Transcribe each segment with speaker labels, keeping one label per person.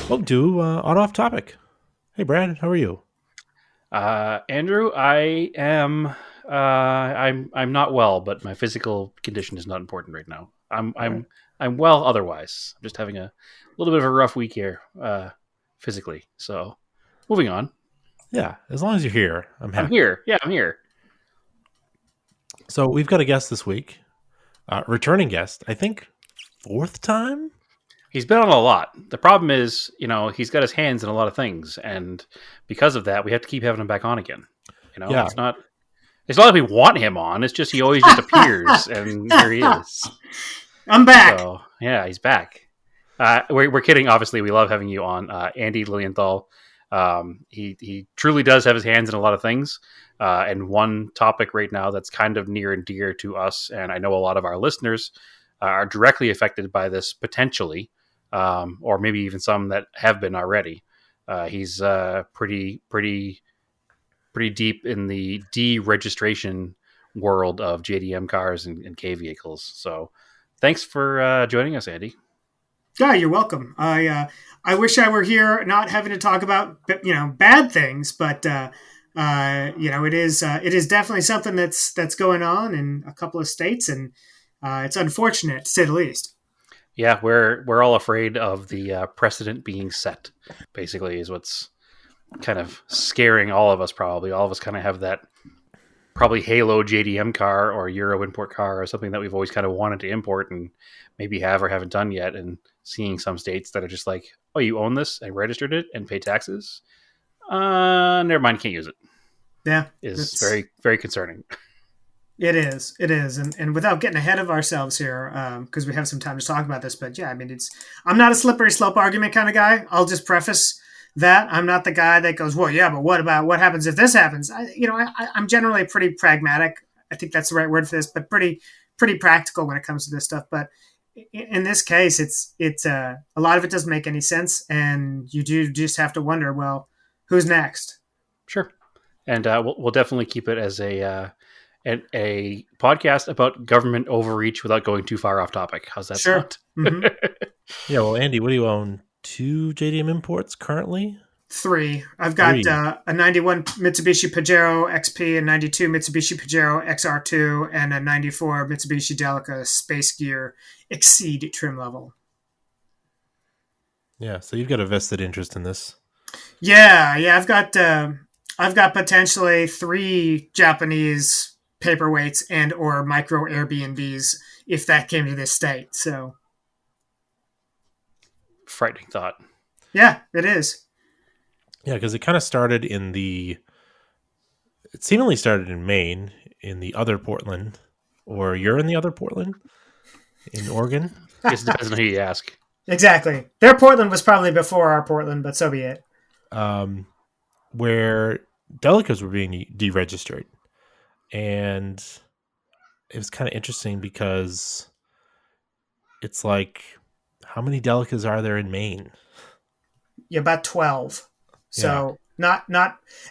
Speaker 1: Welcome to On Off Topic. Hey, Brad, how are you?
Speaker 2: Andrew, I am. I'm not well, but my physical condition is not important right now. I'm
Speaker 1: All right.
Speaker 2: I'm I'm well otherwise. I'm just having a little bit of a rough week here, physically. So, moving on.
Speaker 1: Yeah, as long as you're here, I'm
Speaker 2: I'm
Speaker 1: happy.
Speaker 2: here. Yeah, I'm here.
Speaker 1: So we've got a guest this week, returning guest. I think fourth time.
Speaker 2: He's been on a lot. The problem is, he's got his hands in a lot of things, and because of that, we have to keep having him back on again.
Speaker 1: Yeah,
Speaker 2: It's not. It's not like we want him on. It's just he always just appears, and here he is.
Speaker 3: I'm back.
Speaker 2: So yeah, he's back. We're kidding. Obviously, we love having you on, Andy Lilinethal. He truly does have his hands in a lot of things. And one topic right now that's kind of near and dear to us, and I know a lot of our listeners are directly affected by this potentially, or maybe even some that have been already. He's pretty deep in the deregistration world of JDM cars and K vehicles. So thanks for joining us, Andy.
Speaker 3: Yeah, you're welcome. I wish I were here, not having to talk about bad things, but it is definitely something that's going on in a couple of states, and it's unfortunate to say the least.
Speaker 2: Yeah, we're all afraid of the precedent being set. Basically, is what's kind of scaring all of us. Probably all of us kind of have that probably Halo JDM car or Euro import car or something that we've always kind of wanted to import and maybe have or haven't done yet. And seeing some states that are just like, oh, you own this and registered it and pay taxes. Never mind, can't use it.
Speaker 3: Yeah,
Speaker 2: Is very, very concerning.
Speaker 3: It is, and without getting ahead of ourselves here, because we have some time to talk about this, but yeah, I mean, I'm not a slippery slope argument kind of guy. I'll just preface that I'm not the guy that goes, well, yeah, but what happens if this happens? I'm generally pretty pragmatic. I think that's the right word for this, but pretty practical when it comes to this stuff. But in this case, it's a lot of it doesn't make any sense, and you do just have to wonder, well, who's next?
Speaker 2: Sure, and we'll definitely keep it as a podcast about government overreach without going too far off topic. How's that
Speaker 3: Sure.
Speaker 2: sound?
Speaker 3: Mm-hmm.
Speaker 1: yeah. Well, Andy, what do you own? Two JDM imports currently.
Speaker 3: Three. I've got
Speaker 1: Three.
Speaker 3: A 91 Mitsubishi Pajero XP, a 92 Mitsubishi Pajero XR2, and a 94 Mitsubishi Delica Space Gear Exceed trim level.
Speaker 1: Yeah, so you've got a vested interest in this.
Speaker 3: Yeah. I've got potentially three Japanese paperweights and or micro Airbnbs if that came to this state. So
Speaker 2: Frightening thought.
Speaker 3: yeah, it is.
Speaker 1: Yeah, because it kind of started it seemingly started in Maine, in the other Portland, or you're in the other Portland, in Oregon.
Speaker 2: I guess it depends on who you ask.
Speaker 3: Exactly. Their Portland was probably before our Portland, but so be it.
Speaker 1: Where Delicas were being deregistered. And it was kind of interesting because it's like, how many Delicas are there in Maine?
Speaker 3: Yeah, about 12. So not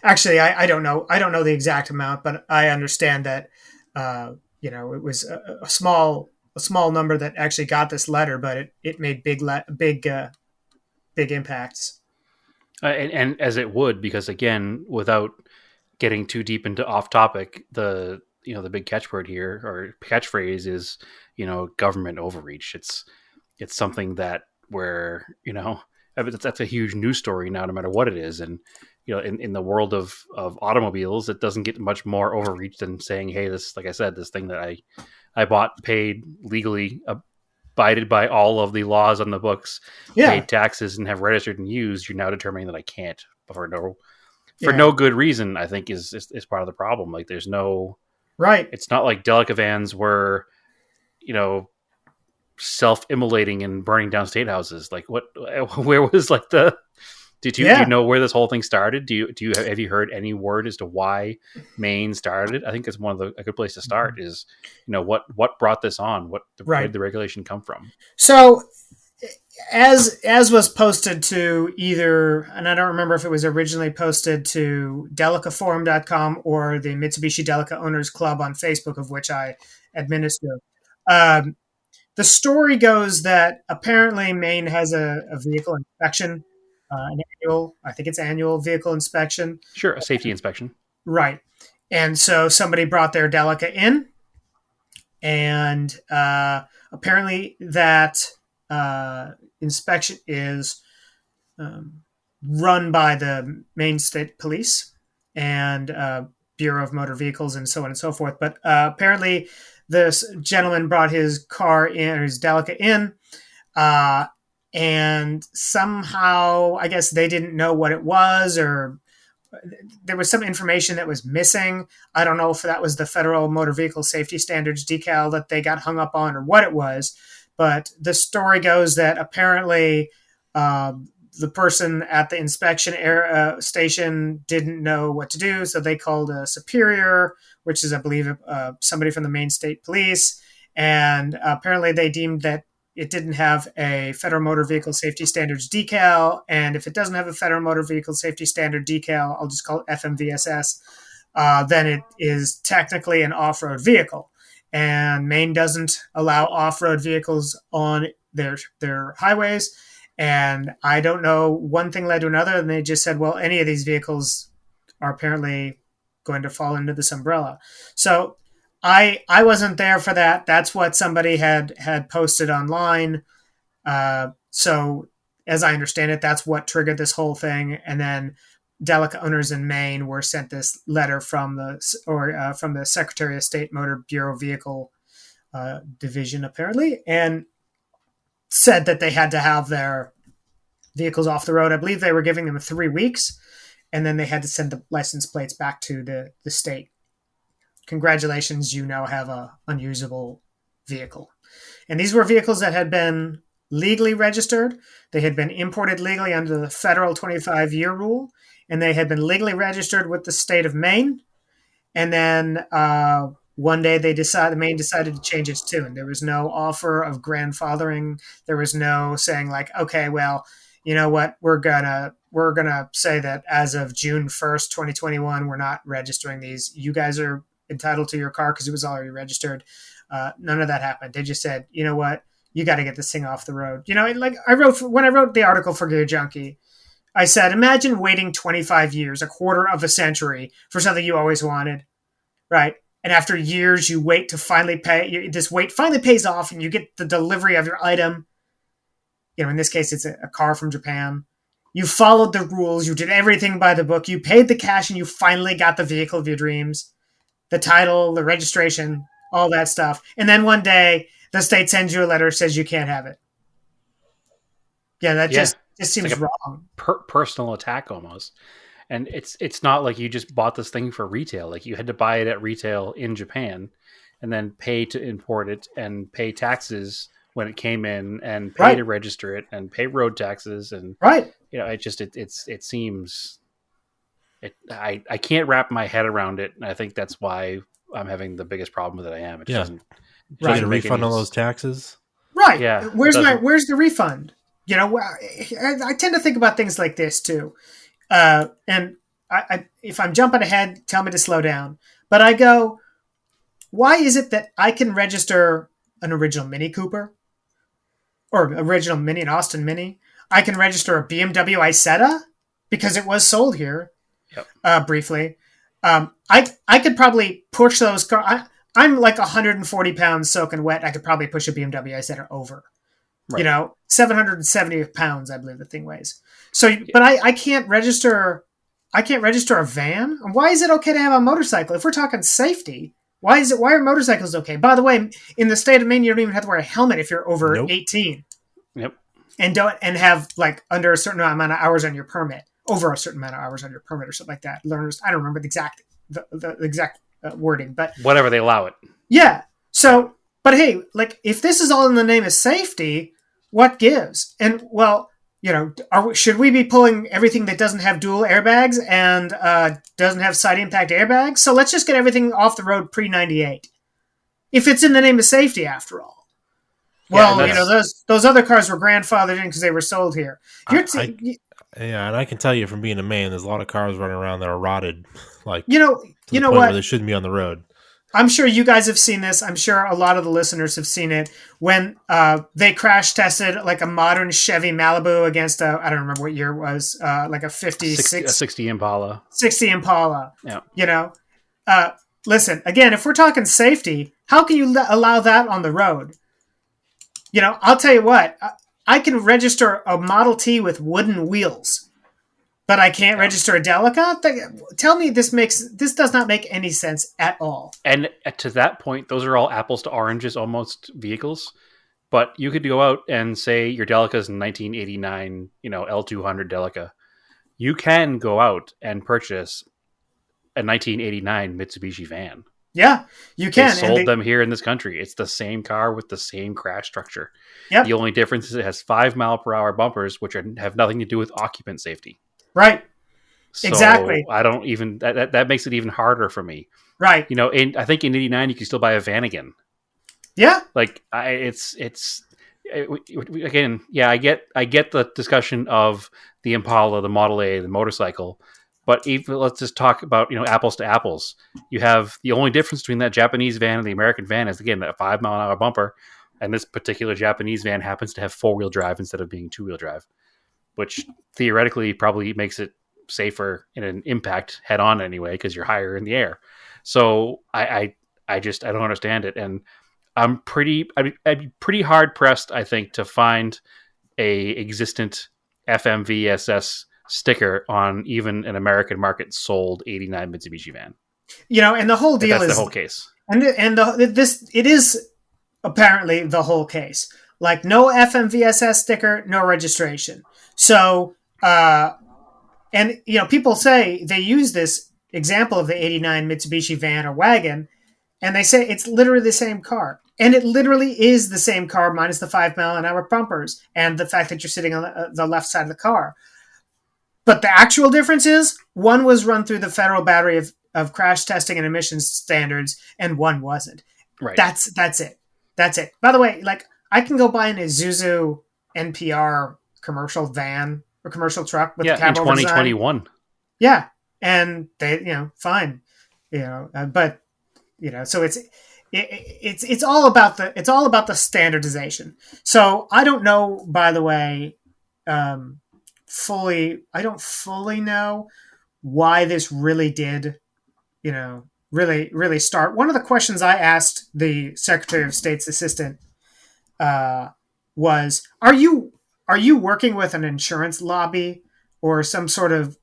Speaker 3: actually, I don't know. I don't know the exact amount, but I understand that, it was a small number that actually got this letter, but it made big impacts.
Speaker 2: And as it would, because again, without getting too deep into off topic, the big catchword here or catchphrase is government overreach. It's something that where that's a huge news story now, no matter what it is. And in the world of automobiles, it doesn't get much more overreach than saying, hey, this, like I said, this thing that I bought, paid legally, abided by all of the laws on the books, paid taxes, and have registered and used. You're now determining that I can't for no good reason. I think is part of the problem. Like there's no
Speaker 3: right.
Speaker 2: It's not like Delica vans were, self-immolating and burning down state houses. Like where was like the? Do you know where this whole thing started? Have you heard any word as to why Maine started? I think that's a good place to start. Is what brought this on? Where did the regulation come from?
Speaker 3: So, as was posted to either, and I don't remember if it was originally posted to delicaforum.com or the Mitsubishi Delica Owners Club on Facebook, of which I administer. The story goes that apparently Maine has a vehicle inspection I think it's annual vehicle inspection.
Speaker 2: Sure, a safety inspection.
Speaker 3: Right. And so somebody brought their Delica in, and apparently that inspection is run by the Maine State Police and Bureau of Motor Vehicles and so on and so forth. But apparently this gentleman brought his car in, or his Delica in, and somehow, I guess they didn't know what it was, or there was some information that was missing. I don't know if that was the Federal Motor Vehicle Safety Standards decal that they got hung up on or what it was. But the story goes that apparently the person at the inspection station didn't know what to do, so they called a superior, which is, I believe, somebody from the Maine State Police. And apparently they deemed that it didn't have a Federal Motor Vehicle Safety Standards decal. And if it doesn't have a Federal Motor Vehicle Safety Standard decal, I'll just call it FMVSS, then it is technically an off-road vehicle. And Maine doesn't allow off-road vehicles on their highways. And I don't know, one thing led to another, and they just said, well, any of these vehicles are apparently going to fall into this umbrella. So I wasn't there for that. That's what somebody had posted online. So as I understand it, that's what triggered this whole thing. And then Delica owners in Maine were sent this letter from the Secretary of State Motor Bureau Vehicle Division, apparently, and said that they had to have their vehicles off the road. I believe they were giving them 3 weeks, and then they had to send the license plates back to the state. Congratulations, you now have a unusable vehicle. And these were vehicles that had been legally registered. They had been imported legally under the federal 25-year rule, and they had been legally registered with the state of Maine. And then one day Maine decided to change its tune. There was no offer of grandfathering. There was no saying like, okay, well, you know what, we're gonna say that as of June 1st, 2021, we're not registering these. You guys are entitled to your car because it was already registered. None of that happened. They just said, you know what, you got to get this thing off the road. You know, like when I wrote the article for Gear Junkie, I said, imagine waiting 25 years, a quarter of a century, for something you always wanted, right? And after years, you wait to finally pay. This wait finally pays off, and you get the delivery of your item. You know, in this case, it's a car from Japan. You followed the rules. You did everything by the book. You paid the cash, and you finally got the vehicle of your dreams. The title, the registration, all that stuff. And then one day, the state sends you a letter, says you can't have it. Yeah, that just seems like wrong.
Speaker 2: Personal attack almost. And it's not like you just bought this thing for retail. Like you had to buy it at retail in Japan and then pay to import it and pay taxes when it came in and pay to register it and pay road taxes. And, you know, it seems... I can't wrap my head around it, and I think that's why I'm having the biggest problem with it. I am. It doesn't
Speaker 1: get a refund on those taxes.
Speaker 3: Right. Yeah. Where's the refund? You know, I tend to think about things like this too. And if I'm jumping ahead, tell me to slow down. But I go, why is it that I can register an original Mini Cooper or original Mini and Austin Mini? I can register a BMW Isetta because it was sold here. Yep. Briefly. I could probably push those cars. I'm like 140 pounds soaking wet. I could probably push a BMW Isetta over. Right. You know, 770 pounds, I believe the thing weighs. So, but I can't register. I can't register a van. Why is it okay to have a motorcycle? If we're talking safety, why are motorcycles okay? By the way, in the state of Maine, you don't even have to wear a helmet if you're over 18.
Speaker 2: Yep.
Speaker 3: And have like under a certain amount of hours on your permit. Over a certain amount of hours on your permit or something like that. Learners, I don't remember the exact wording, but
Speaker 2: whatever they allow it.
Speaker 3: Yeah. So, but hey, like if this is all in the name of safety, what gives? And well, you know, should we be pulling everything that doesn't have dual airbags and doesn't have side impact airbags? So let's just get everything off the road pre-98. If it's in the name of safety, after all. Well, you know, those other cars were grandfathered in because they were sold here.
Speaker 1: Yeah, and I can tell you from being a man, there's a lot of cars running around that are rotted, like
Speaker 3: you know
Speaker 1: what, where they shouldn't be on the road.
Speaker 3: I'm sure you guys have seen this. I'm sure a lot of the listeners have seen it when they crash tested like a modern Chevy Malibu against I don't remember what year it was, like a
Speaker 2: 60 Impala.
Speaker 3: 60 Impala.
Speaker 2: Yeah.
Speaker 3: You know, listen, again, if we're talking safety, how can you allow that on the road? You know, I'll tell you what, I can register a Model T with wooden wheels, but I can't register a Delica? Tell me this does not make any sense at all.
Speaker 2: And to that point, those are all apples to oranges almost vehicles. But you could go out and say your Delica is 1989, L200 Delica. You can go out and purchase a 1989 Mitsubishi van.
Speaker 3: Yeah, you can.
Speaker 2: They sold them here in this country. It's the same car with the same crash structure.
Speaker 3: Yep.
Speaker 2: The only difference is it has 5-mile-per-hour bumpers, which have nothing to do with occupant safety.
Speaker 3: Right.
Speaker 2: So
Speaker 3: exactly.
Speaker 2: I don't even that makes it even harder for me.
Speaker 3: Right.
Speaker 2: I think in '89 you can still buy a van again.
Speaker 3: Yeah.
Speaker 2: Like again, yeah, I get the discussion of the Impala, the Model A, the motorcycle, but let's just talk about apples to apples. You have the only difference between that Japanese van and the American van is again that 5-mile-an-hour bumper, and this particular Japanese van happens to have 4-wheel drive instead of being 2-wheel drive, which theoretically probably makes it safer in an impact head on anyway because you're higher in the air. So I don't understand it, and I'd be pretty hard pressed, I think, to find a existent FMVSS sticker on even an American market sold '89 Mitsubishi van.
Speaker 3: And the whole deal
Speaker 2: is the whole case,
Speaker 3: it is apparently the whole case. Like no FMVSS sticker, no registration. So, and people say they use this example of the '89 Mitsubishi van or wagon, and they say it's literally the same car. And it literally is the same car minus the 5-mile-an-hour bumpers and the fact that you're sitting on the left side of the car. But the actual difference is one was run through the federal battery of crash testing and emissions standards, and one wasn't.
Speaker 2: Right.
Speaker 3: That's it. That's it. By the way, like I can go buy an Isuzu NPR commercial van or commercial truck with the
Speaker 2: in 2021.
Speaker 3: Design. Yeah, and they fine, but so it's all about the standardization. So I don't know, by the way, I don't fully know why this really did, really start. One of the questions I asked the Secretary of State's assistant was, are you working with an insurance lobby or some sort of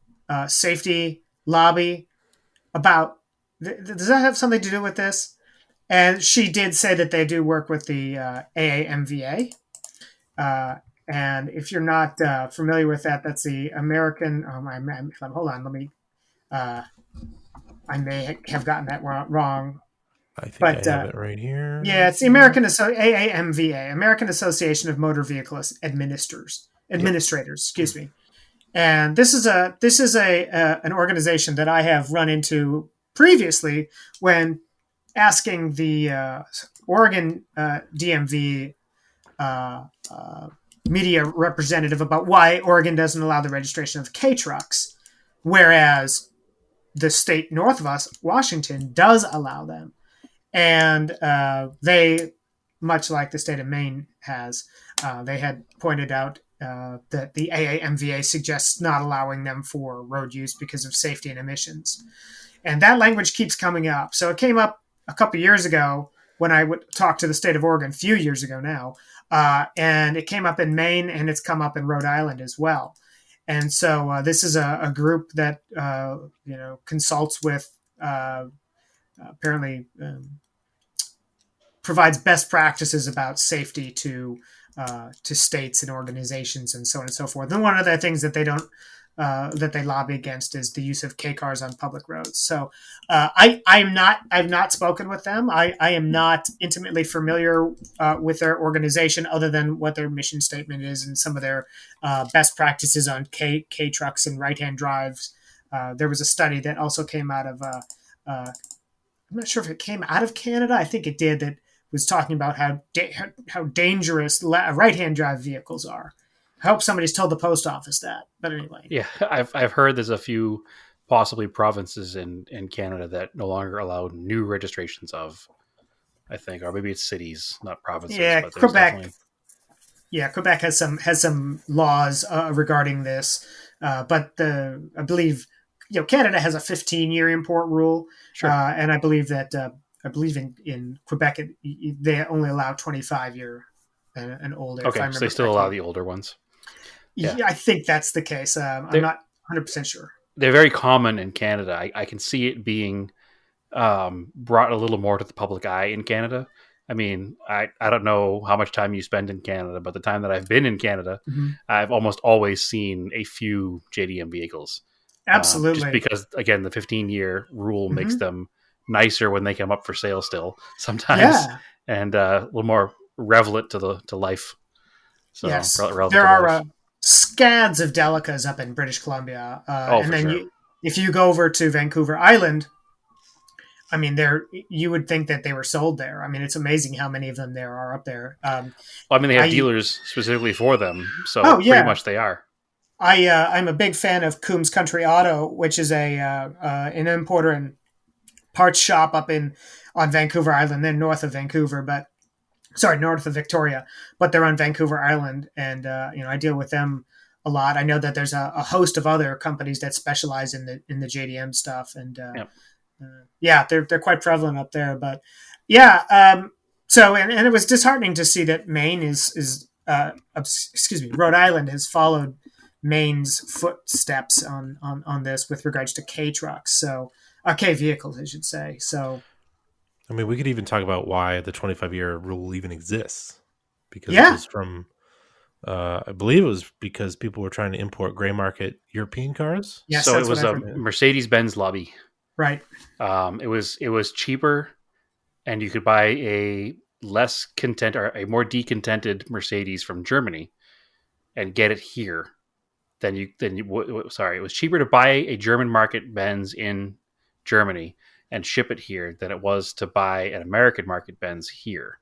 Speaker 3: safety lobby about, does that have something to do with this? And she did say that they do work with the AAMVA. And if you're not familiar with that, that's the American. Hold on, let me. I may have gotten that wrong.
Speaker 1: I think I have it right here.
Speaker 3: Yeah, it's the AAMVA, American Association of Motor Vehicle Administrators. Excuse me. And this is an organization that I have run into previously when asking the Oregon DMV media representative about why Oregon doesn't allow the registration of K-trucks, whereas the state north of us, Washington, does allow them. And they, much like the state of Maine has, they had pointed out that the AAMVA suggests not allowing them for road use because of safety and emissions. And that language keeps coming up. So it came up a couple years ago when I would talk to the state of Oregon, a few years ago now, and it came up in Maine and it's come up in Rhode Island as well. And so this is a group that consults with apparently provides best practices about safety to states and organizations and so on and so forth. And one of the things that they don't that they lobby against is the use of K cars on public roads. So I've not spoken with them. I am not intimately familiar with their organization other than what their mission statement is and some of their best practices on K trucks and right-hand drives. There was a study that also came out of, I'm not sure if it came out of Canada. I think it did, that was talking about how dangerous right-hand drive vehicles are. I hope somebody's told the post office that. But anyway.
Speaker 2: Yeah, I've heard there's a few possibly provinces in Canada that no longer allow new registrations of, I think, or maybe it's cities, not provinces,
Speaker 3: Yeah,
Speaker 2: but there's
Speaker 3: Quebec.
Speaker 2: definitely.
Speaker 3: Yeah, Quebec has some laws regarding this, but I believe Canada has a 15-year import rule,
Speaker 2: Sure.
Speaker 3: and I believe that I believe in Quebec they only allow 25-year and older, if I
Speaker 2: Okay, so they
Speaker 3: remember
Speaker 2: still allow
Speaker 3: correctly.
Speaker 2: the older ones. Yeah.
Speaker 3: Yeah, I think that's the case. I'm
Speaker 2: They're,
Speaker 3: not 100% sure.
Speaker 2: they're very common in Canada. I can see it being brought a little more to the public eye in Canada. I mean, I don't know how much time you spend in Canada, but the time that I've been in Canada,
Speaker 3: Hmm.
Speaker 2: I've almost always seen a few JDM vehicles. Just
Speaker 3: Absolutely.
Speaker 2: because, again, the 15-year rule makes
Speaker 3: Hmm.
Speaker 2: them nicer when they come up for sale still sometimes,
Speaker 3: Yeah.
Speaker 2: and a little more relevant to life. So
Speaker 3: Yes.
Speaker 2: relevant
Speaker 3: There
Speaker 2: to
Speaker 3: are
Speaker 2: life.
Speaker 3: scads of Delicas up in British Columbia,
Speaker 2: Oh,
Speaker 3: and
Speaker 2: for
Speaker 3: then
Speaker 2: sure.
Speaker 3: if you go over to Vancouver Island, I mean, you would think that they were sold there. I mean, it's amazing how many of them there are up there.
Speaker 2: Well, I mean, they have
Speaker 3: I
Speaker 2: dealers specifically for them, so
Speaker 3: Oh
Speaker 2: pretty
Speaker 3: yeah,
Speaker 2: much they are.
Speaker 3: I'm a big fan of Coombs Country Auto, which is a an importer and parts shop up in on Vancouver Island. They're north of Vancouver, but sorry, north of Victoria, but they're on Vancouver Island, and I deal with them a lot. I know that there's a host of other companies that specialize in the JDM stuff, and
Speaker 2: Yep.
Speaker 3: yeah, they're quite prevalent up there. But yeah, so and it was disheartening to see that Maine excuse me, Rhode Island has followed Maine's footsteps on this with regards to K trucks, so K vehicles, I should say. So
Speaker 1: I mean, we could even talk about why the 25-year rule even exists, because it
Speaker 3: yeah,
Speaker 1: was from, I believe it was because people were trying to import gray market European cars.
Speaker 3: yes,
Speaker 2: So it
Speaker 3: that's what
Speaker 2: was
Speaker 3: I've
Speaker 2: a
Speaker 3: heard.
Speaker 1: Yeah.
Speaker 2: Mercedes-Benz lobby.
Speaker 3: Right.
Speaker 2: It was cheaper, and you could buy a less content or a more decontented Mercedes from Germany and get it here sorry, it was cheaper to buy a German market Benz in Germany and ship it here than it was to buy an American market Benz here.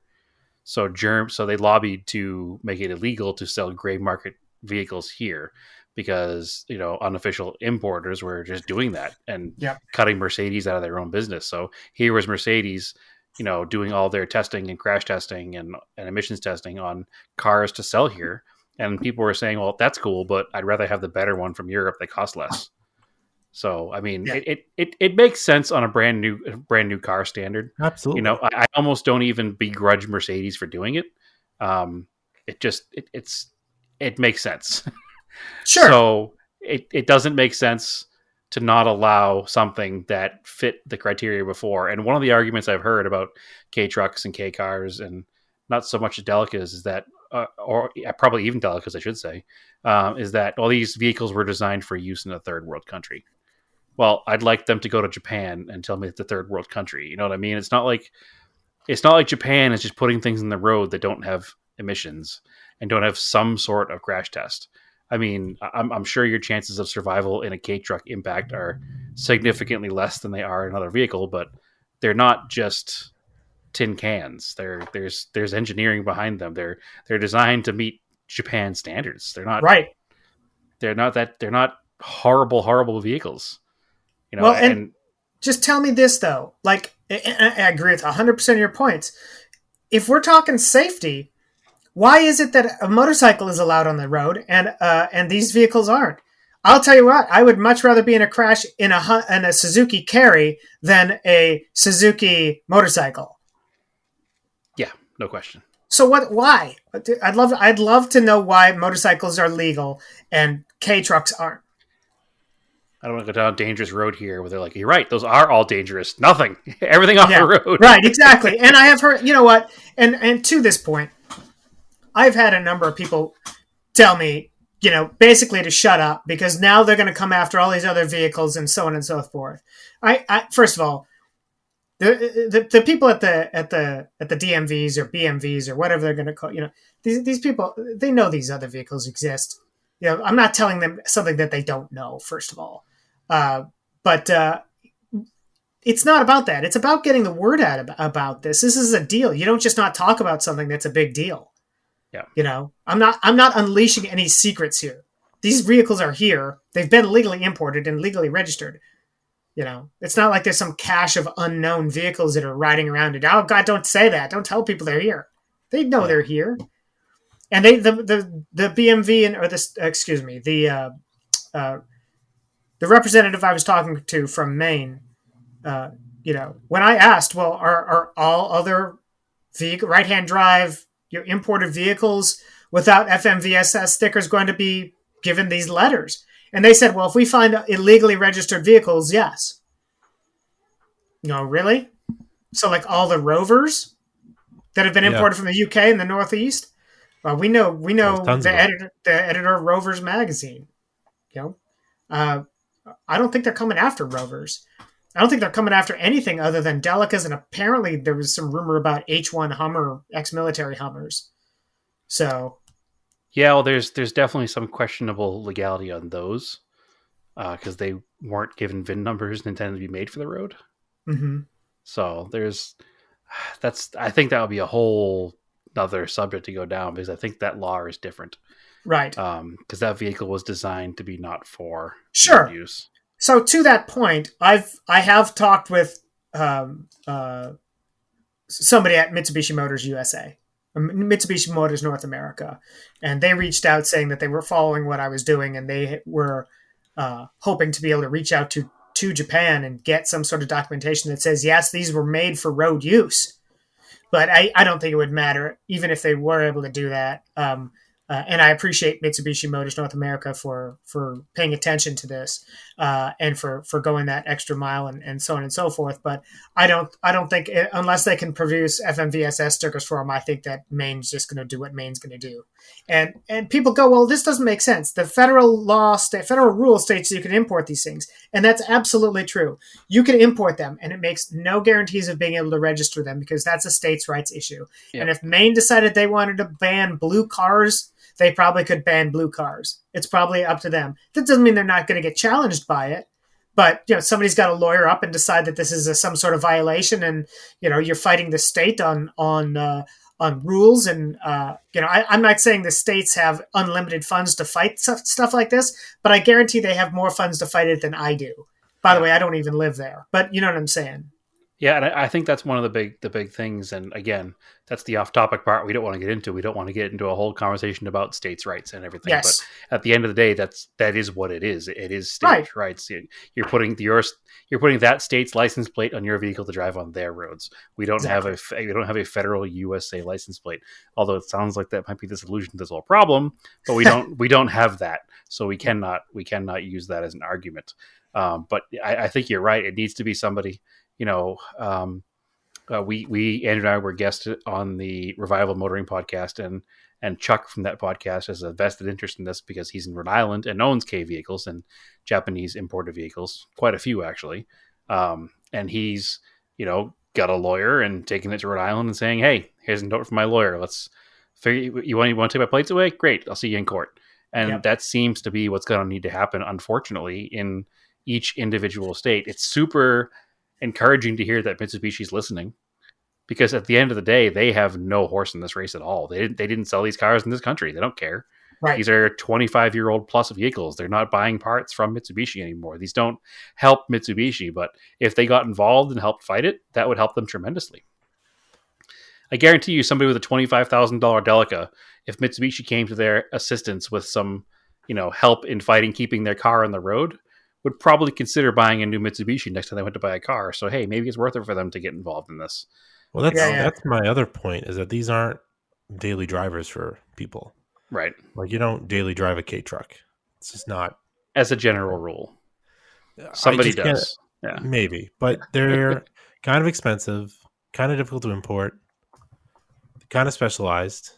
Speaker 2: So they lobbied to make it illegal to sell gray market vehicles here because unofficial importers were just doing that and
Speaker 3: Yep.
Speaker 2: cutting Mercedes out of their own business. So here was Mercedes, doing all their testing and crash testing and emissions testing on cars to sell here. And people were saying, well, that's cool, but I'd rather have the better one from Europe that costs less. So, I mean,
Speaker 3: Yeah.
Speaker 2: it makes sense on a brand new car standard.
Speaker 1: Absolutely.
Speaker 2: I almost don't even begrudge Mercedes for doing it. It makes sense.
Speaker 3: Sure.
Speaker 2: So it doesn't make sense to not allow something that fit the criteria before. And one of the arguments I've heard about K trucks and K cars and not so much Delicas is that, or probably even Delicas, I should say, is that all these vehicles were designed for use in a third world country. Well, I'd like them to go to Japan and tell me it's a third world country. You know what I mean? It's not like Japan is just putting things in the road that don't have emissions and don't have some sort of crash test. I mean, I'm sure your chances of survival in a K truck impact are significantly less than they are in another vehicle, but they're not just tin cans. There's engineering behind them. They're designed to meet Japan standards.
Speaker 3: Right.
Speaker 2: They're not horrible vehicles.
Speaker 3: Well, and
Speaker 2: And
Speaker 3: just tell me this though. Like, I agree with 100% of your points. If we're talking safety, why is it that a motorcycle is allowed on the road and these vehicles aren't? I'll tell you what. I would much rather be in a crash in a Suzuki Carry than a Suzuki motorcycle.
Speaker 2: yeah, no question.
Speaker 3: So what? Why? I'd love to know why motorcycles are legal and K trucks aren't.
Speaker 2: I don't want to go down a dangerous road here where they're like, you're right, those are all dangerous. Nothing. Everything off the road.
Speaker 3: Right, exactly. And I have heard, you know what? And to this point, I've had a number of people tell me, basically to shut up because now they're going to come after all these other vehicles and so on and so forth. I first of all, the people at the DMVs or BMVs or whatever they're going to call, these people, they know these other vehicles exist. I'm not telling them something that they don't know. First of all, but it's not about that. It's about getting the word out about this. This is a deal. You don't just not talk about something that's a big deal.
Speaker 2: Yeah.
Speaker 3: I'm not unleashing any secrets here. These vehicles are here. They've been legally imported and legally registered. It's not like there's some cache of unknown vehicles that are riding around. And, oh God, don't say that. Don't tell people they're here. They know they're here. And the BMV or this, excuse me, the representative I was talking to from Maine, when I asked, well, are all other right-hand drive imported vehicles without FMVSS stickers going to be given these letters? And they said, well, if we find illegally registered vehicles, yes. Really? So like all the Rovers that have been imported from the UK and the Northeast? Well, we know the editor of Rovers magazine. I don't think they're coming after Rovers. I don't think they're coming after anything other than Delicas, and apparently there was some rumor about H1 Hummer, ex-military Hummers. So,
Speaker 2: yeah, well, there's definitely some questionable legality on those because they weren't given VIN numbers intended to be made for the road.
Speaker 3: Mm-hmm.
Speaker 2: So I think that would be a whole other subject to go down because I think that law is different,
Speaker 3: right?
Speaker 2: Because that vehicle was designed to be not for use.
Speaker 3: So to that point, I have talked with somebody at Mitsubishi Motors USA, Mitsubishi Motors North America, and they reached out saying that they were following what I was doing, and they were hoping to be able to reach out to Japan and get some sort of documentation that says, yes, these were made for road use. But I don't think it would matter, even if they were able to do that. And I appreciate Mitsubishi Motors North America for paying attention to this and for going that extra mile and so on and so forth. But I don't think unless they can produce FMVSS stickers for them, I think that Maine's just going to do what Maine's going to do. And people go, well, this doesn't make sense. The federal rule states you can import these things, and that's absolutely true. You can import them, and it makes no guarantees of being able to register them because that's a states' rights issue. Yep. And if Maine decided they wanted to ban blue cars, they probably could ban blue cars. It's probably up to them. That doesn't mean they're not going to get challenged by it, but somebody's got to lawyer up and decide that this is some sort of violation, and you're fighting the state on rules. And I'm not saying the states have unlimited funds to fight stuff like this, but I guarantee they have more funds to fight it than I do. By the way, I don't even live there, but you know what I'm saying.
Speaker 2: Yeah, and I think that's one of the big things. And again, that's the off-topic part we don't want to get into. We don't want to get into a whole conversation about states' rights and everything.
Speaker 3: Yes.
Speaker 2: But at the end of the day, that is what it is. It is states' rights. You're putting that state's license plate on your vehicle to drive on their roads. We don't have a federal USA license plate. Although it sounds like that might be the solution to this whole problem, but we don't have that, so we cannot use that as an argument. But I think you're right. It needs to be somebody. We Andrew and I were guests on the Revival Motoring podcast, and Chuck from that podcast has a vested interest in this because he's in Rhode Island and owns K vehicles and Japanese imported vehicles, quite a few actually. And he's got a lawyer and taking it to Rhode Island and saying, "Hey, here's a note from my lawyer. Let's figure. You want to take my plates away? Great, I'll see you in court." And that seems to be what's going to need to happen, unfortunately, in each individual state. It's super encouraging to hear that Mitsubishi's listening, because at the end of the day, they have no horse in this race at all. They didn't sell these cars in this country. They don't care. Right. These are 25-year-old plus vehicles. They're not buying parts from Mitsubishi anymore. These don't help Mitsubishi, but if they got involved and helped fight it, that would help them tremendously. I guarantee you, somebody with a $25,000 Delica, if Mitsubishi came to their assistance with some, help in fighting, keeping their car on the road, would probably consider buying a new Mitsubishi next time they went to buy a car. So, hey, maybe it's worth it for them to get involved in this.
Speaker 1: Well, that's my other point, is that these aren't daily drivers for people.
Speaker 2: Right.
Speaker 1: Like, you don't daily drive a K truck. It's just not.
Speaker 2: As a general rule. Somebody does. Yeah.
Speaker 1: Maybe. But they're kind of expensive, kind of difficult to import, kind of specialized.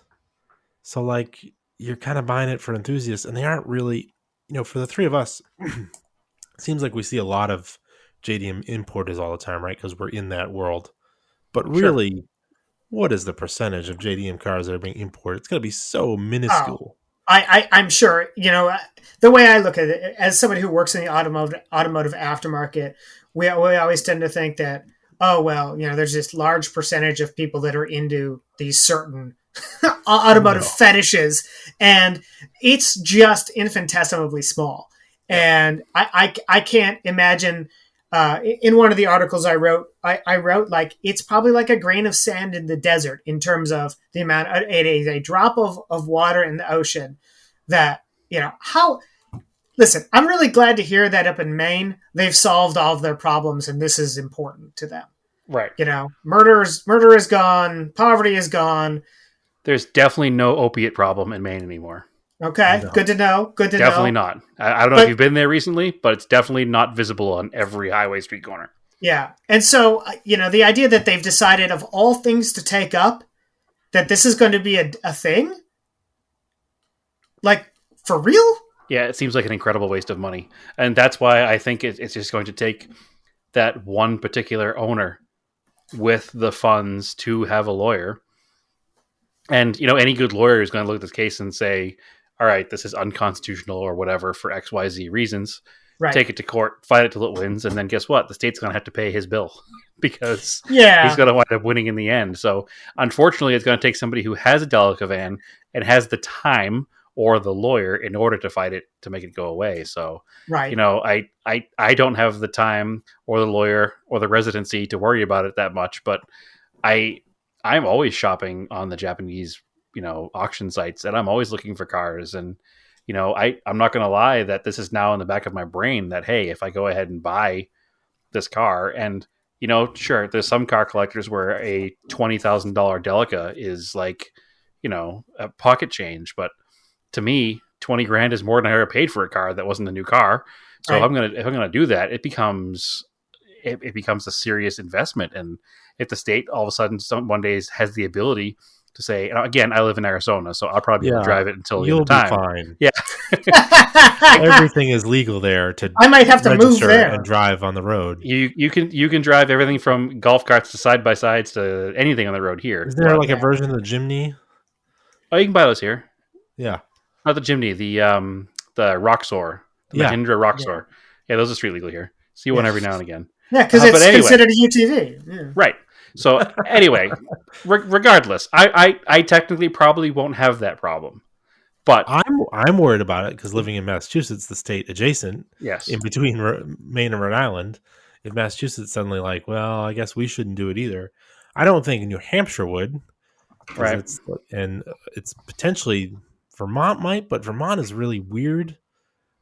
Speaker 1: So, like, you're kind of buying it for enthusiasts, and they aren't really, for the three of us, seems like we see a lot of JDM importers all the time, right? Because we're in that world. But really, what is the percentage of JDM cars that are being imported? It's going to be so minuscule.
Speaker 3: I'm sure. The way I look at it, as somebody who works in the automotive aftermarket, we always tend to think that, there's this large percentage of people that are into these certain automotive fetishes, and it's just infinitesimally small. And I can't imagine In one of the articles I wrote, I wrote like it's probably like a grain of sand in the desert in terms of the amount. It is a drop of water in the ocean that how. Listen, I'm really glad to hear that up in Maine they've solved all of their problems, and this is important to them.
Speaker 2: Right.
Speaker 3: Murder is gone, poverty is gone.
Speaker 2: There's definitely no opiate problem in Maine anymore.
Speaker 3: Okay, no. Good to know.
Speaker 2: Definitely not. I don't know if you've been there recently, but it's definitely not visible on every highway street corner.
Speaker 3: Yeah. And so, the idea that they've decided of all things to take up, that this is going to be a thing? Like, for real?
Speaker 2: Yeah, it seems like an incredible waste of money. And that's why I think it's just going to take that one particular owner with the funds to have a lawyer. And, any good lawyer is going to look at this case and say, all right, this is unconstitutional or whatever for XYZ reasons. Right. Take it to court, fight it till it wins, and then guess what? The state's going to have to pay his bill because he's going to wind up winning in the end. So, unfortunately, it's going to take somebody who has a Delica van and has the time or the lawyer in order to fight it to make it go away. So,
Speaker 3: right.
Speaker 2: I don't have the time or the lawyer or the residency to worry about it that much, but I'm always shopping on the Japanese, auction sites, and I'm always looking for cars. And, I'm not going to lie that this is now in the back of my brain that, hey, if I go ahead and buy this car and, sure, there's some car collectors where a $20,000 Delica is like, a pocket change, but to me, 20 grand is more than I ever paid for a car that wasn't a new car. So right. if I'm gonna do that, it becomes a serious investment. And if the state all of a sudden one day has the ability to say, and again, I live in Arizona, so I'll probably be able to drive it until the end of time.
Speaker 1: Fine.
Speaker 2: Yeah,
Speaker 1: everything is legal there.
Speaker 3: I might have to move there
Speaker 1: and drive on the road.
Speaker 2: You can drive everything from golf carts to side by sides to anything on the road here.
Speaker 1: Is there a version of the Jimny?
Speaker 2: Oh, you can buy those here.
Speaker 1: Yeah.
Speaker 2: Not the Jimny, the Roxor, the Mahindra Roxor. Yeah, those are street legal here. See one every now and again.
Speaker 3: Yeah, because it's considered a UTV. Yeah.
Speaker 2: Right. So anyway, regardless, I technically probably won't have that problem. But
Speaker 1: I'm worried about it because living in Massachusetts, the state adjacent,
Speaker 2: yes,
Speaker 1: in between Maine and Rhode Island, if Massachusetts suddenly like, well, I guess we shouldn't do it either. I don't think New Hampshire would.
Speaker 2: Right.
Speaker 1: It's potentially Vermont might, but Vermont is really weird.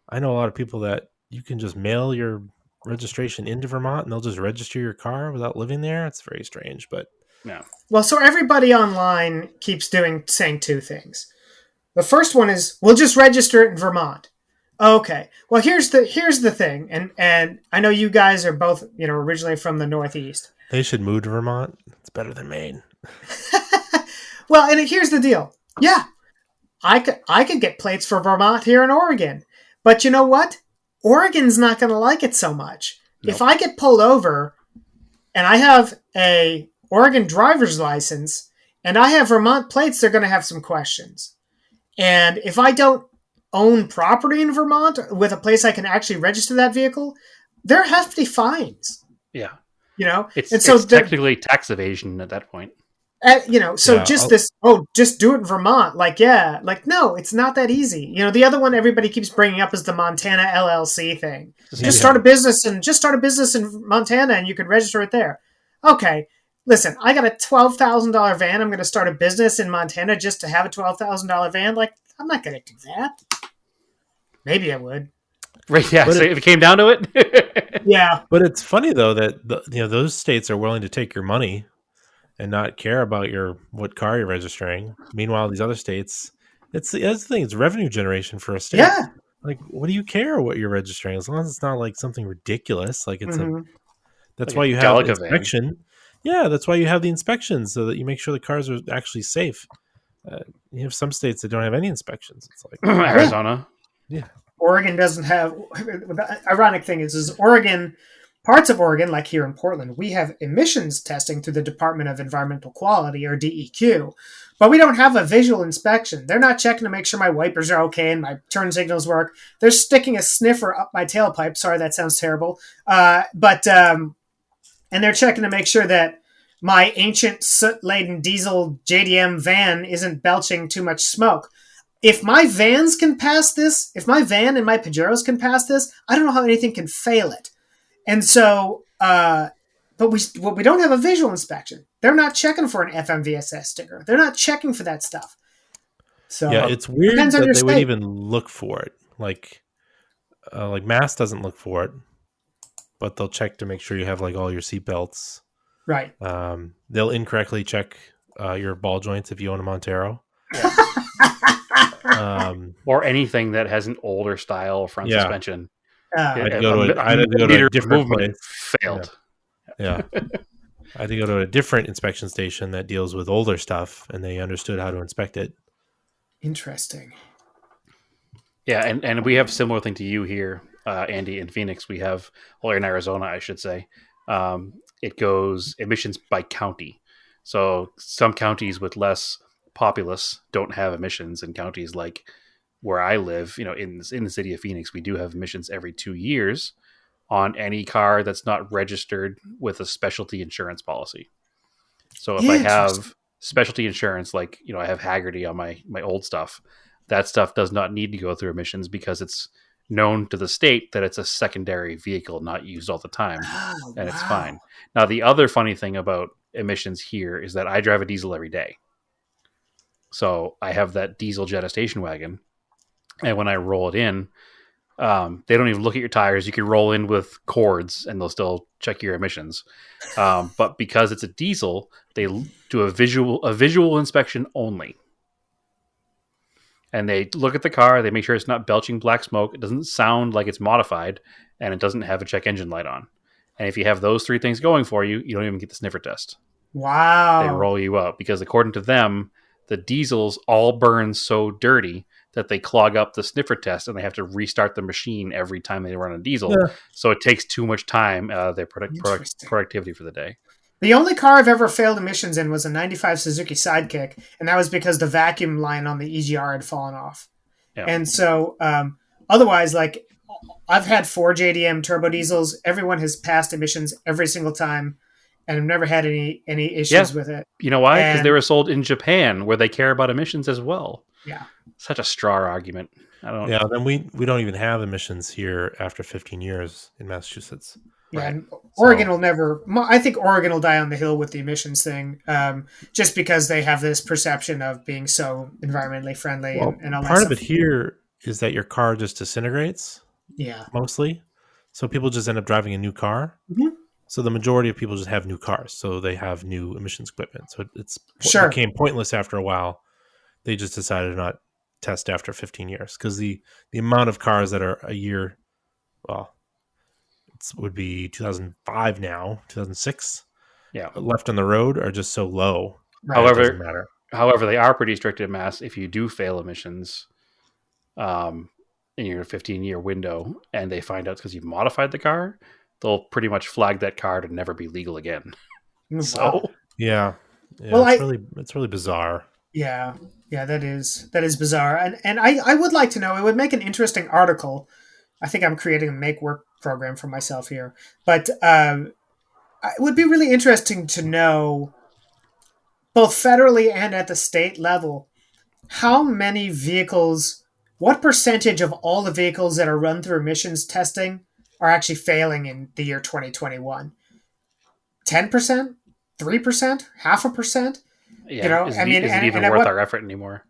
Speaker 1: I know a lot of people that you can just mail your registration into Vermont and they'll just register your car without living there. It's very strange, but
Speaker 2: no.
Speaker 3: Well, so everybody online keeps saying two things. The first one is we'll just register it in Vermont. Okay. Well, here's the thing, and I know you guys are both originally from the Northeast.
Speaker 1: They should move to Vermont. It's better than Maine.
Speaker 3: Well, and here's the deal. Yeah. I could get plates for Vermont here in Oregon. But you know what? Oregon's not going to like it so much. Nope. If I get pulled over and I have a Oregon driver's license and I have Vermont plates, they're going to have some questions. And if I don't own property in Vermont with a place I can actually register that vehicle, they're hefty fines.
Speaker 2: Yeah.
Speaker 3: It's
Speaker 2: technically tax evasion at that point.
Speaker 3: Just do it in Vermont. No, it's not that easy. The other one everybody keeps bringing up is the Montana LLC thing. Just start a business in Montana and you can register it there. Okay, listen, I got a $12,000 van. I'm going to start a business in Montana just to have a $12,000 van. I'm not going to do that. Maybe I would.
Speaker 2: Right? Yeah. So if it came down to it,
Speaker 3: yeah.
Speaker 1: But it's funny though that those states are willing to take your money and not care about what car you're registering. Meanwhile, these other states, that's the thing. It's revenue generation for a state.
Speaker 3: Yeah.
Speaker 1: Like, what do you care what you're registering as long as it's not like something ridiculous? Like it's that's why you have inspection. Van. Yeah, that's why you have the inspections so that you make sure the cars are actually safe. You have some states that don't have any inspections. It's like
Speaker 2: Arizona.
Speaker 1: Yeah.
Speaker 3: Oregon doesn't have. The ironic thing is Oregon. Parts of Oregon, like here in Portland, we have emissions testing through the Department of Environmental Quality, or DEQ, but we don't have a visual inspection. They're not checking to make sure my wipers are okay and my turn signals work. They're sticking a sniffer up my tailpipe. Sorry, that sounds terrible. And they're checking to make sure that my ancient soot-laden diesel JDM van isn't belching too much smoke. If my vans can pass this, if my van and my Pajeros can pass this, I don't know how anything can fail it. And so, but we don't have a visual inspection. They're not checking for an FMVSS sticker. They're not checking for that stuff. So
Speaker 1: Yeah, it's weird
Speaker 3: depends on
Speaker 1: that
Speaker 3: your
Speaker 1: they would
Speaker 3: state.
Speaker 1: even look for it. Like Mass doesn't look for it, but they'll check to make sure you have like all your seatbelts.
Speaker 3: Right.
Speaker 1: They'll incorrectly check your ball joints if you own a Montero.
Speaker 2: Yeah. Or anything that has an older style front suspension.
Speaker 1: I had to go to a different place.
Speaker 2: Failed.
Speaker 1: Yeah. I had to go to a different inspection station that deals with older stuff, and they understood how to inspect it.
Speaker 3: Interesting.
Speaker 2: Yeah, and we have a similar thing to you here, Andy, in Phoenix. We have, or in Arizona, I should say. It goes emissions by county. So some counties with less populace don't have emissions, and counties like where I live, in the city of Phoenix, we do have emissions every 2 years on any car that's not registered with a specialty insurance policy. So if I have specialty insurance, like, I have Haggerty on my old stuff, that stuff does not need to go through emissions because it's known to the state that it's a secondary vehicle, not used all the time, and it's fine. Now, the other funny thing about emissions here is that I drive a diesel every day. So I have that diesel Jetta station wagon, and when I roll it in, they don't even look at your tires. You can roll in with cords and they'll still check your emissions. But because it's a diesel, they do a visual inspection only. And they look at the car, they make sure it's not belching black smoke, it doesn't sound like it's modified, and it doesn't have a check engine light on. And if you have those three things going for you, you don't even get the sniffer test.
Speaker 3: Wow.
Speaker 2: They roll you out because according to them, the diesels all burn so dirty that they clog up the sniffer test and they have to restart the machine every time they run a diesel. Yeah. So it takes too much time out of their productivity for the day.
Speaker 3: The only car I've ever failed emissions in was a 95 Suzuki Sidekick, and that was because the vacuum line on the EGR had fallen off. Yeah. And so otherwise, like, I've had 4 JDM turbo diesels. Everyone has passed emissions every single time, and I've never had any issues with it.
Speaker 2: You know why? Because they were sold in Japan, where they care about emissions as well.
Speaker 3: Yeah.
Speaker 2: Such a straw argument.
Speaker 1: Yeah, then we don't even have emissions here after 15 years in Massachusetts.
Speaker 3: Yeah, right. And Oregon will never... I think Oregon will die on the hill with the emissions thing, just because they have this perception of being so environmentally friendly.
Speaker 1: Well, and all part of it here is that your car just disintegrates.
Speaker 3: Yeah.
Speaker 1: Mostly. So people just end up driving a new car. Mm-hmm. So the majority of people just have new cars. So they have new emissions equipment. So it became pointless after a while. They just decided to not test after 15 years because the amount of cars that are a year, well, it would be 2005 now, 2006, left on the road are just so low.
Speaker 2: Right. However, it doesn't matter. However, they are pretty strict at Mass. If you do fail emissions in your 15-year window and they find out because you've modified the car, they'll pretty much flag that car to never be legal again. So
Speaker 1: yeah, well, it's really bizarre.
Speaker 3: Yeah, that is bizarre, and I would like to know. It would make an interesting article. I think I'm creating a make work program for myself here, but it would be really interesting to know, both federally and at the state level, how many vehicles, what percentage of all the vehicles that are run through emissions testing are actually failing in the year 2021. 10%, 3%, 0.5%.
Speaker 2: Yeah, is it even worth our effort anymore?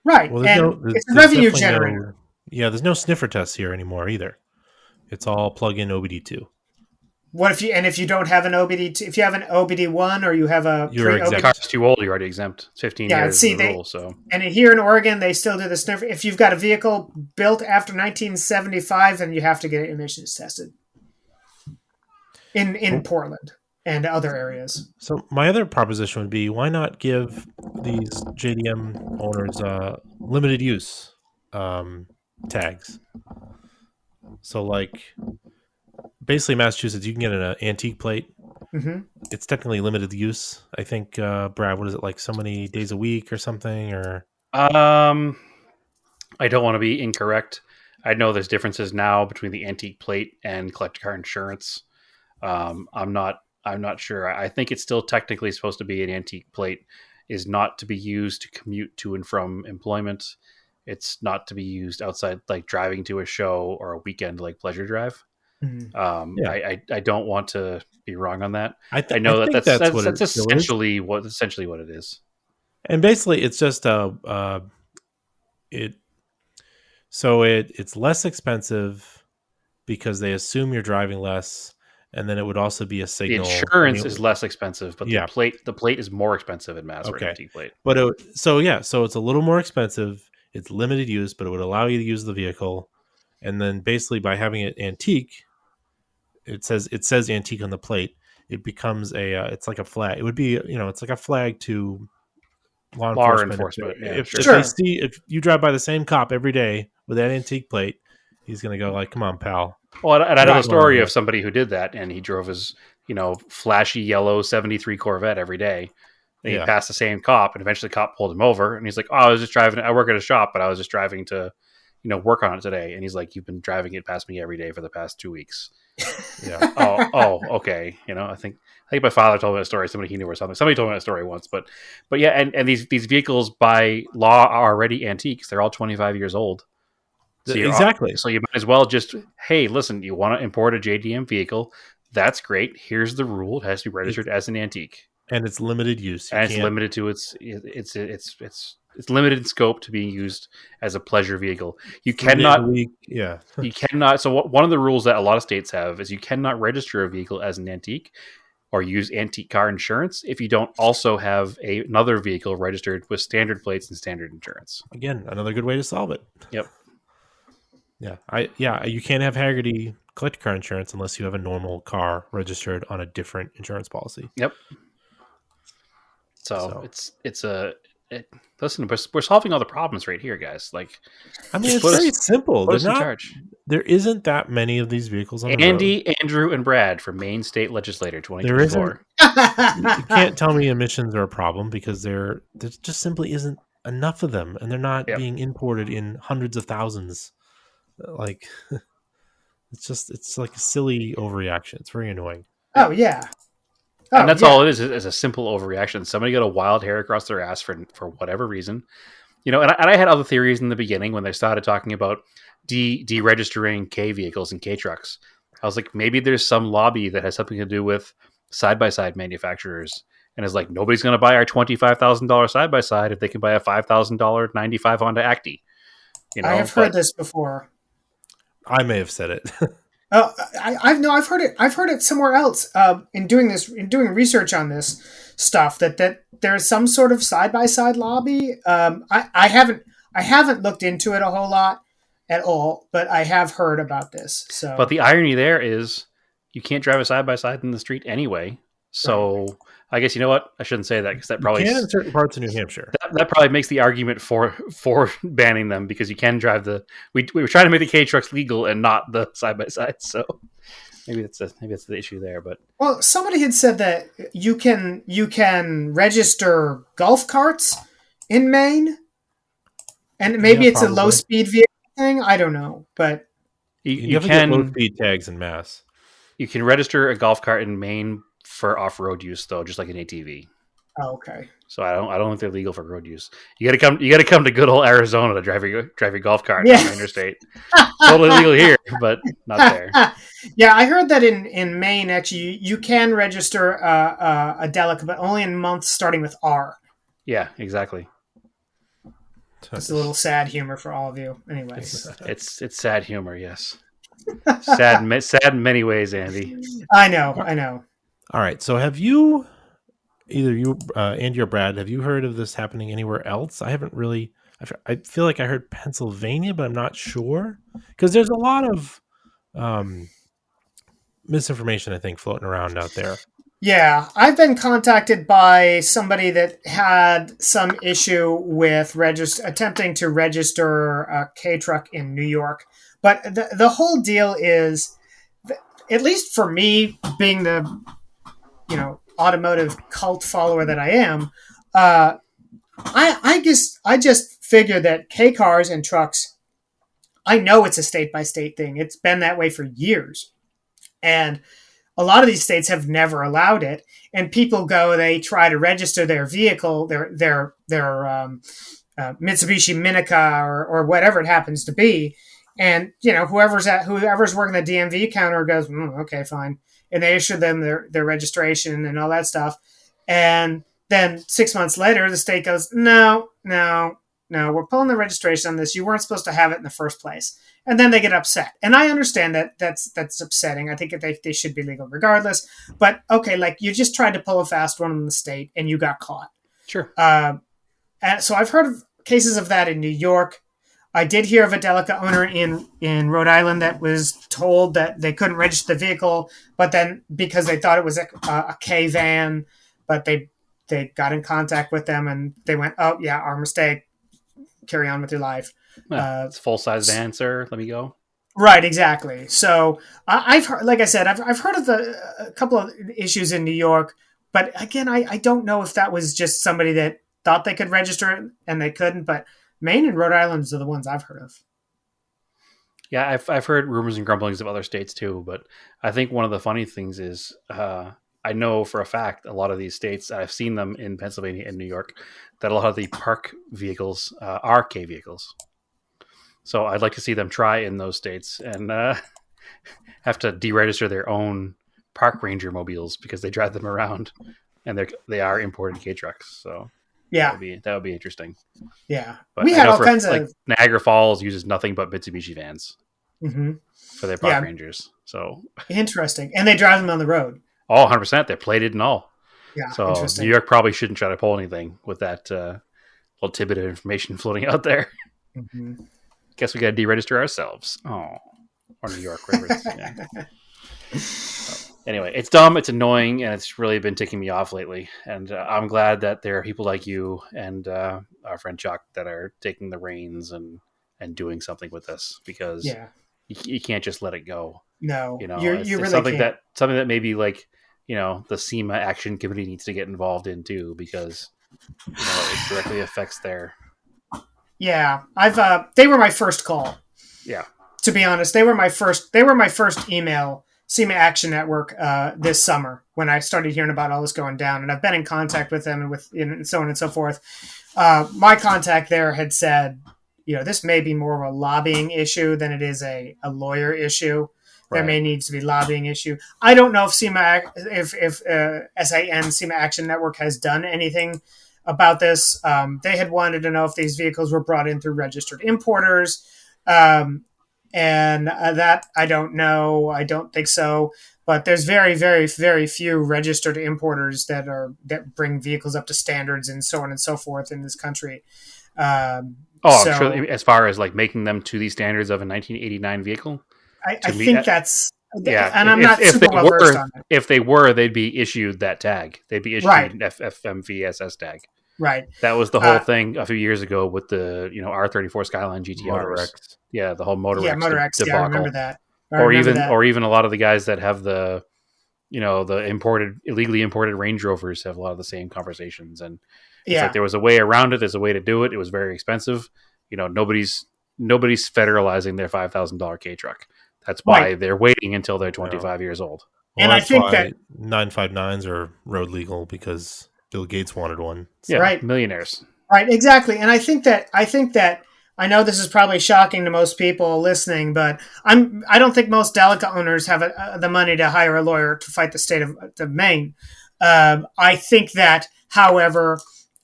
Speaker 3: Right, well, it's a revenue generator.
Speaker 1: There's no sniffer tests here anymore either. It's all plug-in OBD2.
Speaker 3: What if you don't have an OBD2? If you have an OBD1 or you have
Speaker 2: the car's too old, you're already exempt. 15 years is the rule. So,
Speaker 3: and here in Oregon, they still do the sniffer. If you've got a vehicle built after 1975, then you have to get it emissions tested in Portland and other areas.
Speaker 1: So my other proposition would be, why not give these JDM owners limited use tags? So like, basically Massachusetts, you can get an antique plate. Mm-hmm. It's technically limited use. I think, Brad, what is it, like so many days a week or something? Or
Speaker 2: I don't want to be incorrect. I know there's differences now between the antique plate and collector car insurance. I'm not sure. I think it's still technically supposed to be an antique plate, is not to be used to commute to and from employment. It's not to be used outside, like driving to a show or a weekend like pleasure drive.
Speaker 1: Yeah.
Speaker 2: I don't want to be wrong on that. I
Speaker 1: I
Speaker 2: know
Speaker 1: think that's what it still is.
Speaker 2: essentially what it is.
Speaker 1: And basically, it's just it. So it's less expensive because they assume you're driving less, and then it would also be a
Speaker 2: The
Speaker 1: signal.
Speaker 2: insurance is less expensive, but
Speaker 1: yeah,
Speaker 2: the plate is more expensive in Mass for an
Speaker 1: okay.
Speaker 2: antique plate.
Speaker 1: But so it's a little more expensive. It's limited use, but it would allow you to use the vehicle, and then basically by having it antique, it says antique on the plate. It becomes it's like a flag. It would be it's like a flag to law enforcement.
Speaker 2: Yeah, sure.
Speaker 1: If they see if you drive by the same cop every day with that antique plate, he's gonna go like, "Come on, pal."
Speaker 2: Well, and I know the story
Speaker 1: Yeah.
Speaker 2: of somebody who did that, and he drove his flashy yellow '73 Corvette every day. And he passed the same cop, and eventually the cop pulled him over, and he's like, "Oh, I was just driving. I work at a shop, but I was just driving to, work on it today." And he's like, "You've been driving it past me every day for the past 2 weeks."
Speaker 1: Yeah.
Speaker 2: Okay. I think my father told me a story. Somebody he knew or something. Somebody told me a story once, but yeah, and these vehicles by law are already antiques. They're all 25 years old. So
Speaker 1: exactly.
Speaker 2: So you might as well just, hey, listen, you want to import a JDM vehicle? That's great. Here's the rule: it has to be registered as an antique,
Speaker 1: and it's limited use.
Speaker 2: And it's limited to it's limited in scope to being used as a pleasure vehicle. You cannot, you cannot. So one of the rules that a lot of states have is you cannot register a vehicle as an antique or use antique car insurance if you don't also have another vehicle registered with standard plates and standard insurance.
Speaker 1: Again, another good way to solve it.
Speaker 2: Yep.
Speaker 1: Yeah. You can't have Haggerty collector car insurance unless you have a normal car registered on a different insurance policy.
Speaker 2: Yep. So. Listen, we're solving all the problems right here, guys. Like,
Speaker 1: I mean, it's very simple.
Speaker 2: Put us in charge.
Speaker 1: There isn't that many of these vehicles on the
Speaker 2: Andy,
Speaker 1: road.
Speaker 2: Andrew, and Brad from Maine State Legislator 2024.
Speaker 1: You can't tell me emissions are a problem because there just simply isn't enough of them, and they're not being imported in hundreds of thousands. Like, it's like a silly overreaction. It's very annoying.
Speaker 3: Oh yeah.
Speaker 2: And that's all it is a simple overreaction. Somebody got a wild hair across their ass for whatever reason. And I had other theories in the beginning when they started talking about deregistering K vehicles and K trucks. I was like, maybe there's some lobby that has something to do with side-by-side manufacturers. And it's like, nobody's going to buy our $25,000 side-by-side if they can buy a $5,000 95 Honda Acti.
Speaker 3: I have heard this before.
Speaker 1: I may have said it.
Speaker 3: Oh, I've heard it. I've heard it somewhere else. In doing research on this stuff, that there's some sort of side by side lobby. I haven't looked into it a whole lot at all, but I have heard about this. So,
Speaker 2: but the irony there is, you can't drive a side by side in the street anyway. So. Right. I guess you know what? I shouldn't say that because that probably
Speaker 1: can in certain parts of New Hampshire.
Speaker 2: That probably makes the argument for banning them because you can drive the. We were trying to make the K trucks legal and not the side by side. So maybe that's the issue there. But
Speaker 3: somebody had said that you can register golf carts in Maine, and maybe it's probably a low speed vehicle thing. I don't know, but
Speaker 1: you can get low speed tags in Mass.
Speaker 2: You can register a golf cart in Maine for off-road use, though, just like an ATV.
Speaker 3: Oh, okay.
Speaker 2: So I don't think they're legal for road use. You got to come to good old Arizona to drive your golf cart on the interstate. Totally legal here, but not there.
Speaker 3: Yeah, I heard that in Maine, actually, you can register a Delica, but only in months starting with R.
Speaker 2: Yeah, exactly.
Speaker 3: It's a little sad humor for all of you. Anyways,
Speaker 2: it's sad humor. Yes, sad in many ways, Andy.
Speaker 3: I know.
Speaker 1: All right. So have you, either you, Andy or Brad, have you heard of this happening anywhere else? I haven't really. I feel like I heard Pennsylvania, but I'm not sure because there's a lot of misinformation, I think, floating around out there.
Speaker 3: Yeah, I've been contacted by somebody that had some issue with attempting to register a K truck in New York. But the whole deal is, at least for me, being the automotive cult follower that I am, I just figure that K cars and trucks, I know it's a state by state thing. It's been that way for years, and a lot of these states have never allowed it. And people they try to register their vehicle, their Mitsubishi Minica or whatever it happens to be, And whoever's working the DMV counter goes, okay, fine, and they issue them their registration and all that stuff. And then 6 months later, the state goes, no, we're pulling the registration on this. You weren't supposed to have it in the first place. And then they get upset. And I understand that that's upsetting. I think they should be legal regardless. But okay, like you just tried to pull a fast one in the state and you got caught.
Speaker 2: Sure.
Speaker 3: And so I've heard of cases of that in New York. I did hear of a Delica owner in Rhode Island that was told that they couldn't register the vehicle, but then because they thought it was a K van, but they got in contact with them and they went, oh yeah, our mistake. Carry on with your life.
Speaker 2: It's full-size van, sir. Let me go.
Speaker 3: Right, exactly. So I've heard, like I said, I've heard of a couple of issues in New York, but again, I don't know if that was just somebody that thought they could register it and they couldn't. But Maine and Rhode Island are the ones I've heard of.
Speaker 2: Yeah, I've heard rumors and grumblings of other states too, but I think one of the funny things is I know for a fact a lot of these states, I've seen them in Pennsylvania and New York, that a lot of the park vehicles are K vehicles. So I'd like to see them try in those states and have to deregister their own park ranger mobiles because they drive them around and they are imported K trucks. So
Speaker 3: yeah,
Speaker 2: that would be interesting.
Speaker 3: Yeah,
Speaker 2: but
Speaker 3: we had all kinds of
Speaker 2: like Niagara Falls uses nothing but Mitsubishi vans
Speaker 3: mm-hmm.
Speaker 2: for their park rangers. So
Speaker 3: interesting, and they drive them on the road.
Speaker 2: Oh, 100%. They're plated and all.
Speaker 3: Yeah,
Speaker 2: so New York probably shouldn't try to pull anything with that little tidbit of information floating out there.
Speaker 3: Mm-hmm.
Speaker 2: Guess we got to deregister ourselves. Oh, or New York rivers. Yeah. So, anyway, it's dumb, it's annoying, and it's really been ticking me off lately. And I'm glad that there are people like you and our friend Chuck that are taking the reins and doing something with this because you can't just let it go.
Speaker 3: No,
Speaker 2: you know,
Speaker 3: you
Speaker 2: it's
Speaker 3: really
Speaker 2: something
Speaker 3: can't.
Speaker 2: Something that maybe like. The SEMA Action Committee needs to get involved in too, because it directly affects their.
Speaker 3: Yeah, they were my first call.
Speaker 2: Yeah,
Speaker 3: to be honest, they were my first email. SEMA Action Network this summer when I started hearing about all this going down, and I've been in contact with them and so on and so forth. My contact there had said, this may be more of a lobbying issue than it is a lawyer issue. There may need to be lobbying issue. I don't know if SEMA Action Network has done anything about this. They had wanted to know if these vehicles were brought in through registered importers. And that I don't know. I don't think so. But there's very, very, very few registered importers that bring vehicles up to standards and so on and so forth in this country.
Speaker 2: I'm sure as far as like making them to the standards of a 1989 vehicle.
Speaker 3: I think that's and I'm not
Speaker 2: if
Speaker 3: super well versed on it.
Speaker 2: If they were, they'd be issued that tag. They'd be issued an FMVSS tag.
Speaker 3: Right.
Speaker 2: That was the whole thing a few years ago with the R34 Skyline GTRs. Yeah, the whole Motor X debacle.
Speaker 3: Yeah, I remember that.
Speaker 2: Or even a lot of the guys that have the the illegally imported Range Rovers have a lot of the same conversations. And it's like there was a way around it. There's a way to do it. It was very expensive. Nobody's federalizing their $5,000 K truck. That's why they're waiting until they're 25 years old.
Speaker 1: Well, and I think that 959s are road legal because Bill Gates wanted one.
Speaker 2: So. Yeah, right. Millionaires.
Speaker 3: Right, exactly. And I think that I know this is probably shocking to most people listening, but I don't think most Delica owners have the money to hire a lawyer to fight the state of Maine. I think that, however,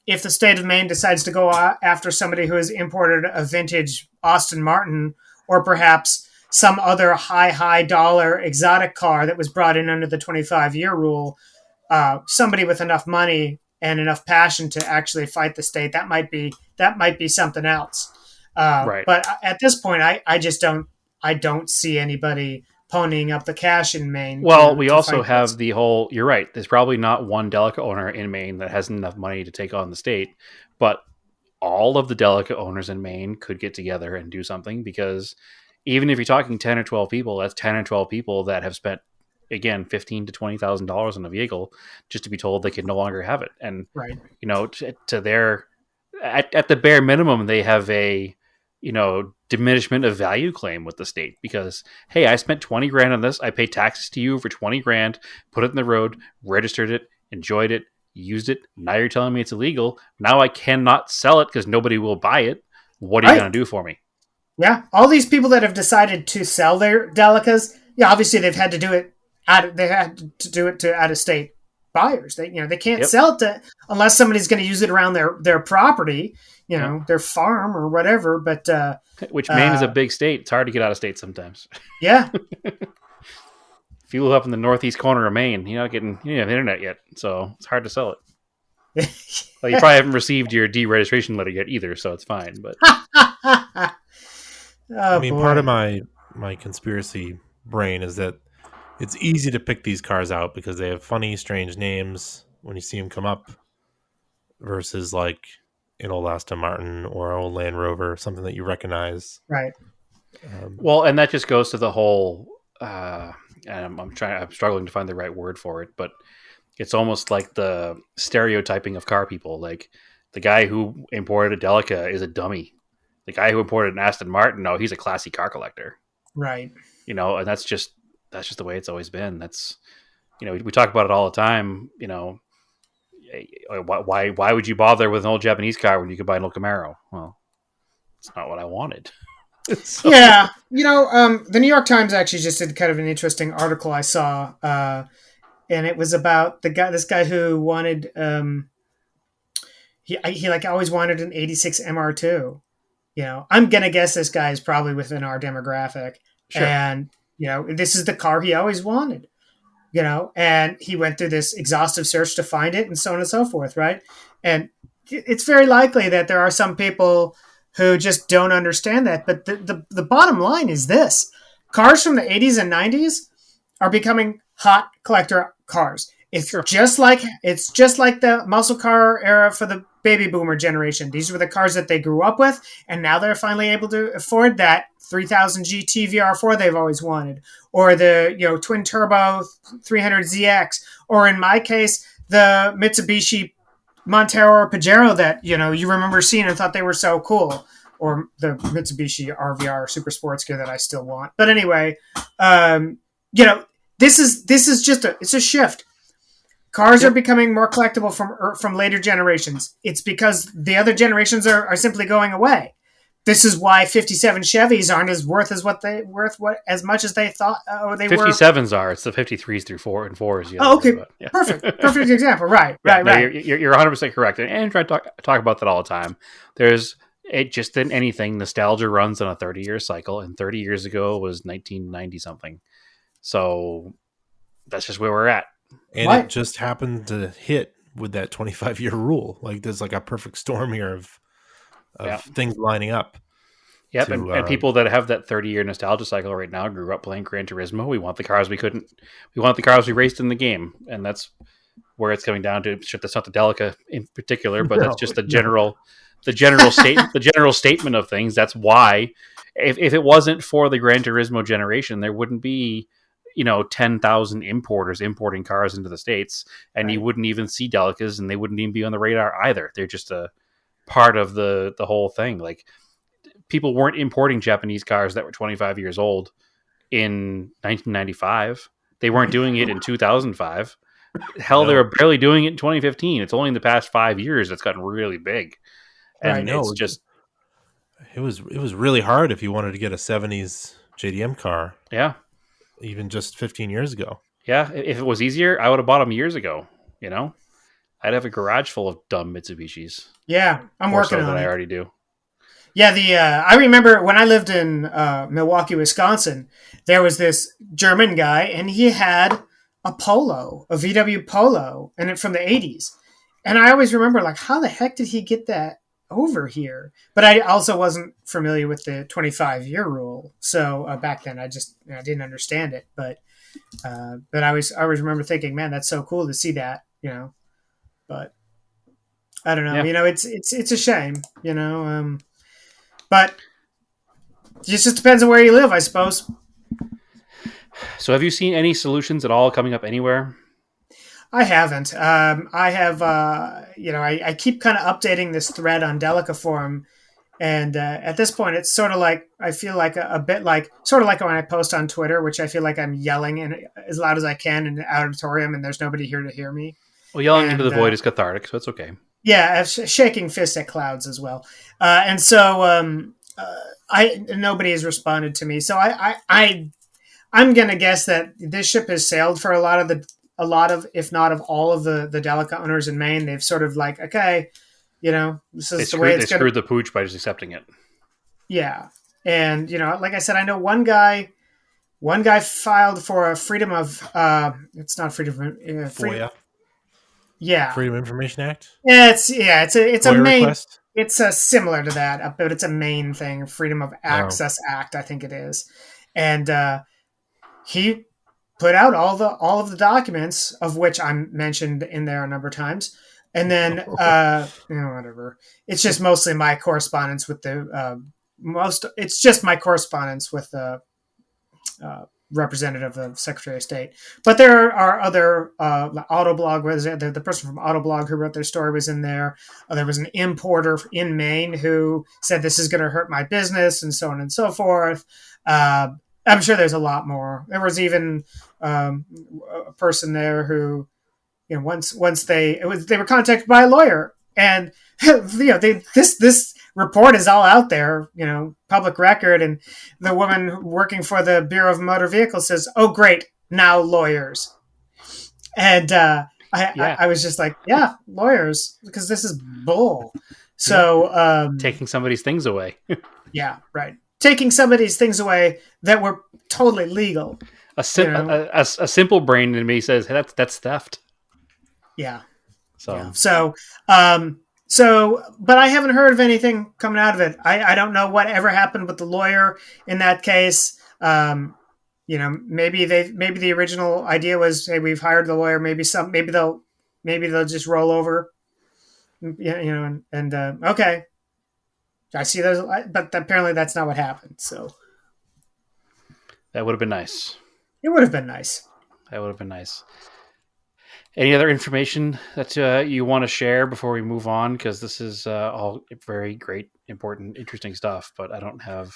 Speaker 3: if the state of Maine decides to go after somebody who has imported a vintage Aston Martin or perhaps some other high dollar exotic car that was brought in under the 25-year rule, somebody with enough money and enough passion to actually fight the state, that might be something else.
Speaker 2: Right.
Speaker 3: But at this point, I don't see anybody ponying up the cash in Maine.
Speaker 2: Well, we also have the whole. You're right. There's probably not one Delica owner in Maine that has enough money to take on the state, but all of the Delica owners in Maine could get together and do something because even if you're talking 10 or 12 people, that's 10 or 12 people that have spent, again, $15,000 to $20,000 on a vehicle just to be told they can no longer have it. And, to their, at the bare minimum, they have a, diminishment of value claim with the state because, hey, I spent 20 grand on this. I pay taxes to you for 20 grand, put it in the road, registered it, enjoyed it, used it. Now you're telling me it's illegal. Now I cannot sell it because nobody will buy it. What are you going to do for me?
Speaker 3: Yeah, all these people that have decided to sell their delicas, yeah, obviously they've had to do it. They had to do it to out of state buyers. They can't
Speaker 2: Yep.
Speaker 3: sell it to, unless somebody's going to use it around their property,
Speaker 2: Yep.
Speaker 3: their farm or whatever. But
Speaker 2: Which Maine is a
Speaker 3: uh,
Speaker 2: big state. It's hard to get out of state sometimes.
Speaker 3: yeah,
Speaker 2: If you live up in the northeast corner of Maine, you're not getting you don't have internet yet, so it's hard to sell it. Well, you probably haven't received your deregistration letter yet either, so it's fine. But
Speaker 1: I
Speaker 3: oh
Speaker 1: mean, part of
Speaker 3: boy,
Speaker 1: my conspiracy brain is that it's easy to pick these cars out because they have funny, strange names when you see them come up, versus like an old Aston Martin or an old Land Rover, something that you recognize.
Speaker 3: right,
Speaker 2: well, and that just goes to the whole. And I'm struggling to find the right word for it, but it's almost like the stereotyping of car people. Like the guy who imported a Delica is a dummy. The guy who imported an Aston Martin, no, he's a classy car collector.
Speaker 3: right.
Speaker 2: And that's just the way it's always been. That's we talk about it all the time. Why would you bother with an old Japanese car when you could buy an old Camaro? Well, it's not what I wanted. So,
Speaker 3: Yeah, the New York Times actually just did kind of an interesting article I saw, and it was about this guy who wanted, he like always wanted an '86 MR2. I'm gonna guess this guy is probably within our demographic,
Speaker 2: sure.
Speaker 3: and this is the car he always wanted. And he went through this exhaustive search to find it, and so on and so forth, right? And it's very likely that there are some people who just don't understand that. But the bottom line is this: cars from the '80s and '90s are becoming hot collector cars.
Speaker 2: Sure.
Speaker 3: It's just like the muscle car era for the baby boomer generation. These were the cars that they grew up with, and now they're finally able to afford that 3000 GT VR4 they've always wanted, or the twin turbo 300ZX, or in my case the Mitsubishi Montero or Pajero that you remember seeing and thought they were so cool, or the Mitsubishi RVR Super Sports Gear that I still want. But anyway, um, you know, this is just it's a shift. Cars are
Speaker 2: Yep.
Speaker 3: becoming more collectible from later generations. It's because the other generations are simply going away. This is why '57 Chevys aren't as worth as much as they thought they were.
Speaker 2: 57s are. It's the 53s through 4 and 4s the other
Speaker 3: Oh,
Speaker 2: way.
Speaker 3: okay,
Speaker 2: But yeah.
Speaker 3: perfect example. Right,
Speaker 2: Yeah,
Speaker 3: right,
Speaker 2: no,
Speaker 3: right.
Speaker 2: you're 100% correct. And try to talk about that all the time. There's it just in anything, nostalgia runs on a 30-year cycle, and 30 years ago was 1990 something. So that's just where we're at.
Speaker 1: And it
Speaker 3: Right.
Speaker 1: just happened to hit with that 25-year rule. Like there's like a perfect storm here of
Speaker 2: Yeah.
Speaker 1: things lining up
Speaker 2: Yep,
Speaker 1: to
Speaker 2: and people that have that 30-year nostalgia cycle right now grew up playing Gran Turismo. We want the cars we want the cars we raced in the game, and that's where it's coming down to. Sure, that's not the Delica in particular, but that's just the
Speaker 1: no.
Speaker 2: general statement of things. That's why, if it wasn't for the Gran Turismo generation, there wouldn't be 10,000 importers importing cars into the States, and you
Speaker 3: Right.
Speaker 2: wouldn't even see Delicas, and they wouldn't even be on the radar either. They're just a part of the whole thing. Like people weren't importing Japanese cars that were 25 years old in 1995. They weren't doing it in 2005. Hell, they
Speaker 1: No.
Speaker 2: were barely doing it in 2015. It's only in the past 5 years that's gotten really big,
Speaker 3: Right.
Speaker 2: and it's
Speaker 1: No,
Speaker 2: just
Speaker 1: it was really hard if you wanted to get a '70s JDM car,
Speaker 2: yeah,
Speaker 1: even just 15 years ago.
Speaker 2: yeah. If it was easier, I would have bought them years ago. You know, I'd have a garage full of dumb Mitsubishis,
Speaker 3: Yeah, I'm
Speaker 2: more
Speaker 3: working
Speaker 2: so than
Speaker 3: on
Speaker 2: I
Speaker 3: it.
Speaker 2: already do.
Speaker 3: Yeah, I remember when I lived in Milwaukee, Wisconsin, there was this German guy, and he had a VW Polo, and it from the '80s. And I always remember, like, how the heck did he get that over here? But I also wasn't familiar with the 25-year rule, so back then I didn't understand it. But I always remember thinking, man, that's so cool to see that. But I don't know,
Speaker 2: Yeah.
Speaker 3: it's a shame. But it just depends on where you live, I suppose.
Speaker 2: So, have you seen any solutions at all coming up anywhere?
Speaker 3: I haven't. I have, I keep kind of updating this thread on Delica Forum. And at this point, it's sort of like, I feel like a bit like, sort of like when I post on Twitter, which I feel like I'm yelling as loud as I can in an auditorium and there's nobody here to hear me.
Speaker 2: Well, yelling into the
Speaker 3: And
Speaker 2: void is cathartic, so it's okay.
Speaker 3: yeah, shaking fists at clouds as well. And so nobody has responded to me. So I'm gonna guess that this ship has sailed for a lot of, if not of all of the Delica owners in Maine. They've sort of like, okay, this is the way it's
Speaker 2: they
Speaker 3: gonna.
Speaker 2: screwed the pooch by just accepting it.
Speaker 3: Yeah, and like I said, I know one guy. One guy filed for a freedom of. It's not freedom.
Speaker 1: FOIA,
Speaker 3: Yeah,
Speaker 1: Freedom of Information Act.
Speaker 3: It's a
Speaker 1: FOIA
Speaker 3: Maine.
Speaker 1: request.
Speaker 3: It's similar to that, but it's a Maine thing. Freedom of
Speaker 1: Oh.
Speaker 3: Access Act, I think it is, and he put out all of the documents, of which I'm mentioned in there a number of times, and then whatever. It's just mostly my correspondence with the It's just my correspondence with the representative of Secretary of State. But there are other Autoblog. The person from Autoblog who wrote their story was in there. There was an importer in Maine who said this is going to hurt my business, and so on and so forth. I'm sure there's a lot more. There was even a person there who, once they were contacted by a lawyer, and this report is all out there, public record, and the woman working for the Bureau of Motor Vehicles says, "Oh, great, now lawyers," and I was just like, "Yeah, lawyers, because this is bull." So
Speaker 2: taking somebody's things away.
Speaker 3: Yeah, right. Taking somebody's things away that were totally legal.
Speaker 2: A simple brain in me says, hey, that's theft.
Speaker 3: Yeah.
Speaker 2: So,
Speaker 3: but I haven't heard of anything coming out of it. I don't know what ever happened with the lawyer in that case. Maybe the original idea was, hey, we've hired the lawyer. Maybe they'll just roll over. Okay. I see those, but apparently that's not what happened. So
Speaker 2: that would have been nice.
Speaker 3: It would have been nice.
Speaker 2: That would have been nice. Any other information that you want to share before we move on? Because this is all very great, important, interesting stuff. But I don't have.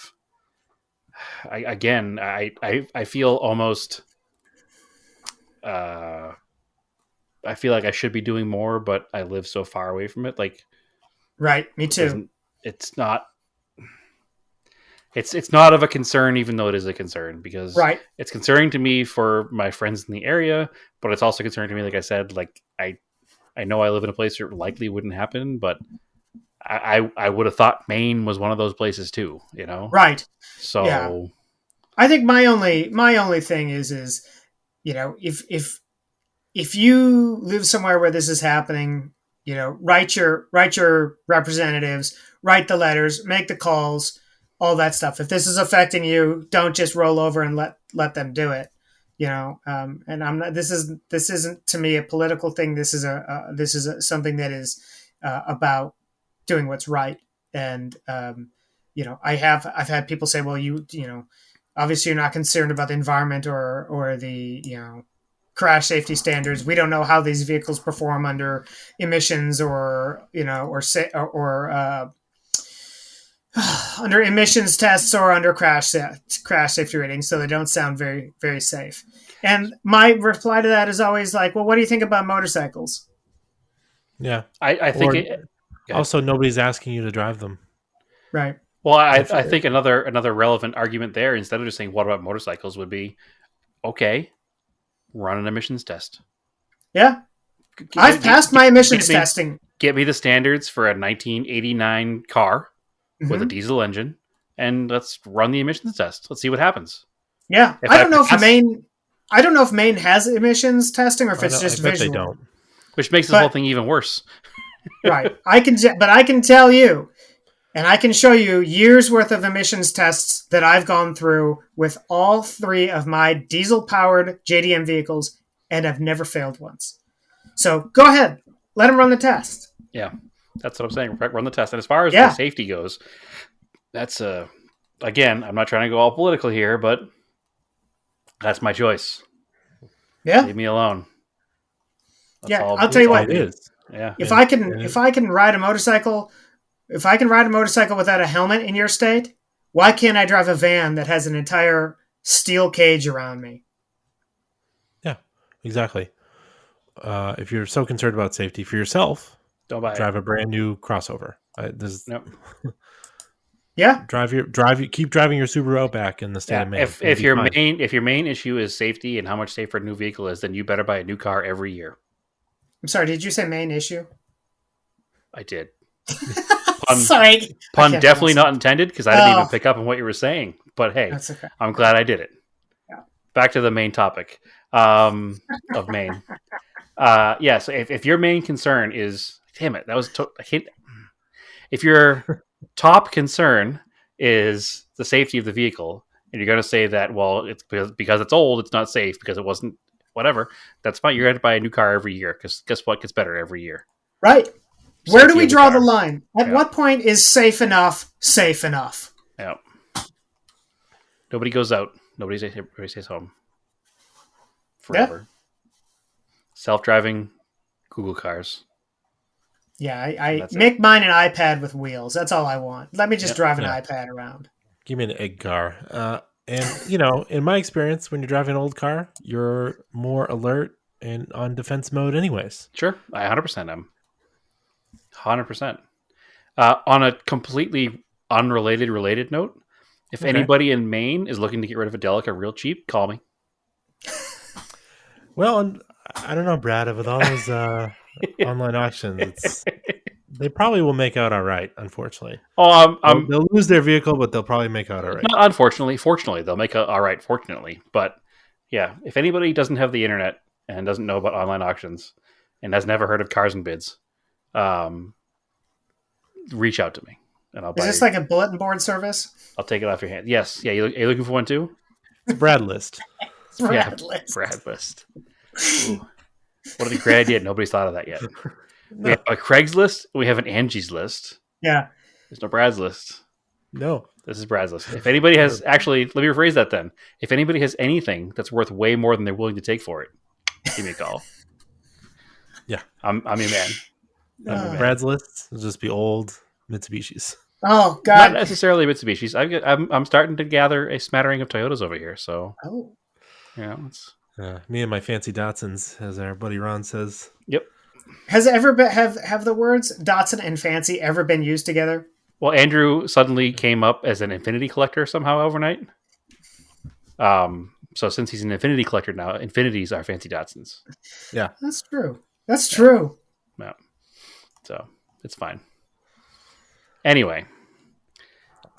Speaker 2: I feel almost. I feel like I should be doing more, but I live so far away from it. Like,
Speaker 3: right, me too.
Speaker 2: It's not. It's not of a concern, even though it is a concern, because it's concerning to me for my friends in the area, but it's also concerning to me, like I said, like I know I live in a place where it likely wouldn't happen, but I would have thought Maine was one of those places too,
Speaker 3: Right.
Speaker 2: So
Speaker 3: yeah. I think my only thing is if you live somewhere where this is happening, write your representatives, write the letters, make the calls, all that stuff. If this is affecting you, don't just roll over and let them do it. And I'm not. This isn't to me a political thing. This is something that is about doing what's right. And I've had people say, well, obviously you're not concerned about the environment or the crash safety standards. We don't know how these vehicles perform under emissions or under emissions tests or under crash safety ratings, so they don't sound very, very safe. And my reply to that is always like, well, what do you think about motorcycles?
Speaker 1: Yeah,
Speaker 2: I think
Speaker 1: also nobody's asking you to drive them.
Speaker 3: Right.
Speaker 2: Well, I think another relevant argument there, instead of just saying what about motorcycles, would be, okay, run an emissions test.
Speaker 3: Yeah, I've passed my emissions testing.
Speaker 2: Get me the standards for a 1989 car with a diesel engine, and let's run the emissions test. Let's see what happens.
Speaker 3: Yeah, I don't know if Maine has emissions testing or if it's just visual.
Speaker 1: They don't.
Speaker 2: Which makes this whole thing even worse.
Speaker 3: Right. I can tell you, and I can show you years worth of emissions tests that I've gone through with all three of my diesel-powered JDM vehicles, and I've never failed once. So go ahead, let them run the test.
Speaker 2: Yeah. That's what I'm saying. Run the test. And as far as the safety goes, that's again, I'm not trying to go all political here, but that's my choice.
Speaker 3: Yeah.
Speaker 2: Leave me alone.
Speaker 3: That's I'll tell you what
Speaker 1: it is.
Speaker 2: Yeah.
Speaker 3: If I can ride a motorcycle without a helmet in your state, why can't I drive a van that has an entire steel cage around me?
Speaker 1: Yeah, exactly. If you're so concerned about safety for yourself,
Speaker 2: don't buy
Speaker 1: drive a brand new crossover.
Speaker 2: Nope.
Speaker 3: Yeah.
Speaker 1: Keep driving your Subaru Outback in the state of Maine.
Speaker 2: If your main issue is safety and how much safer a new vehicle is, then you better buy a new car every year.
Speaker 3: I'm sorry. Did you say main issue?
Speaker 2: I did.
Speaker 3: Sorry.
Speaker 2: Pun definitely not intended because I didn't even pick up on what you were saying. But hey,
Speaker 3: okay.
Speaker 2: I'm glad I did it.
Speaker 3: Yeah.
Speaker 2: Back to the main topic of Maine. So if your main concern is, damn it, that was if your top concern is the safety of the vehicle, and you're going to say that, well, it's because it's old, it's not safe because it wasn't whatever. That's fine. You're going to buy a new car every year because guess what gets better every year.
Speaker 3: Right. Where do we draw the line? At what point is safe enough safe enough?
Speaker 2: Yeah. Nobody goes out. Everybody stays home. Forever. Yeah. Self-driving Google cars.
Speaker 3: Yeah, I make mine an iPad with wheels. That's all I want. Let me just drive an iPad around.
Speaker 1: Give me an egg car. And, in my experience, when you're driving an old car, you're more alert and on defense mode anyways.
Speaker 2: Sure. I 100% am. 100%. On a completely related note, if anybody in Maine is looking to get rid of a Delica real cheap, call me.
Speaker 1: Well, I don't know, Brad. With all those online auctions, they probably will make out all right, unfortunately. They'll lose their vehicle, but they'll probably make out all right.
Speaker 2: Not unfortunately. Fortunately, they'll make out all right, fortunately. But yeah, if anybody doesn't have the internet and doesn't know about online auctions and has never heard of Cars and Bids, reach out to me. And I'll buy.
Speaker 3: Is this like a bulletin board service?
Speaker 2: I'll take it off your hand. Yes. Yeah. Are you looking for one too?
Speaker 1: It's Brad List.
Speaker 2: Brad List. Ooh. What a great idea. Nobody's thought of that yet. No. We have a Craigslist. We have an Angie's List.
Speaker 3: Yeah.
Speaker 2: There's no Brad's List.
Speaker 1: No.
Speaker 2: This is Brad's List. If anybody has... Actually, let me rephrase that then. If anybody has anything that's worth way more than they're willing to take for it, give me a call.
Speaker 1: Yeah.
Speaker 2: I'm your man.
Speaker 1: Brad's List will just be old Mitsubishis.
Speaker 3: Oh, God.
Speaker 2: Not necessarily Mitsubishis. I'm starting to gather a smattering of Toyotas over here. So, it's...
Speaker 1: me and my fancy Datsuns, as our buddy Ron says.
Speaker 2: Yep.
Speaker 3: Has it ever been, have the words Datsun and fancy ever been used together?
Speaker 2: Well, Andrew suddenly came up as an Infinity collector somehow overnight. So since he's an Infinity collector now, Infinities are fancy Datsuns.
Speaker 1: Yeah,
Speaker 3: that's true. That's true.
Speaker 2: Yeah. So it's fine. Anyway,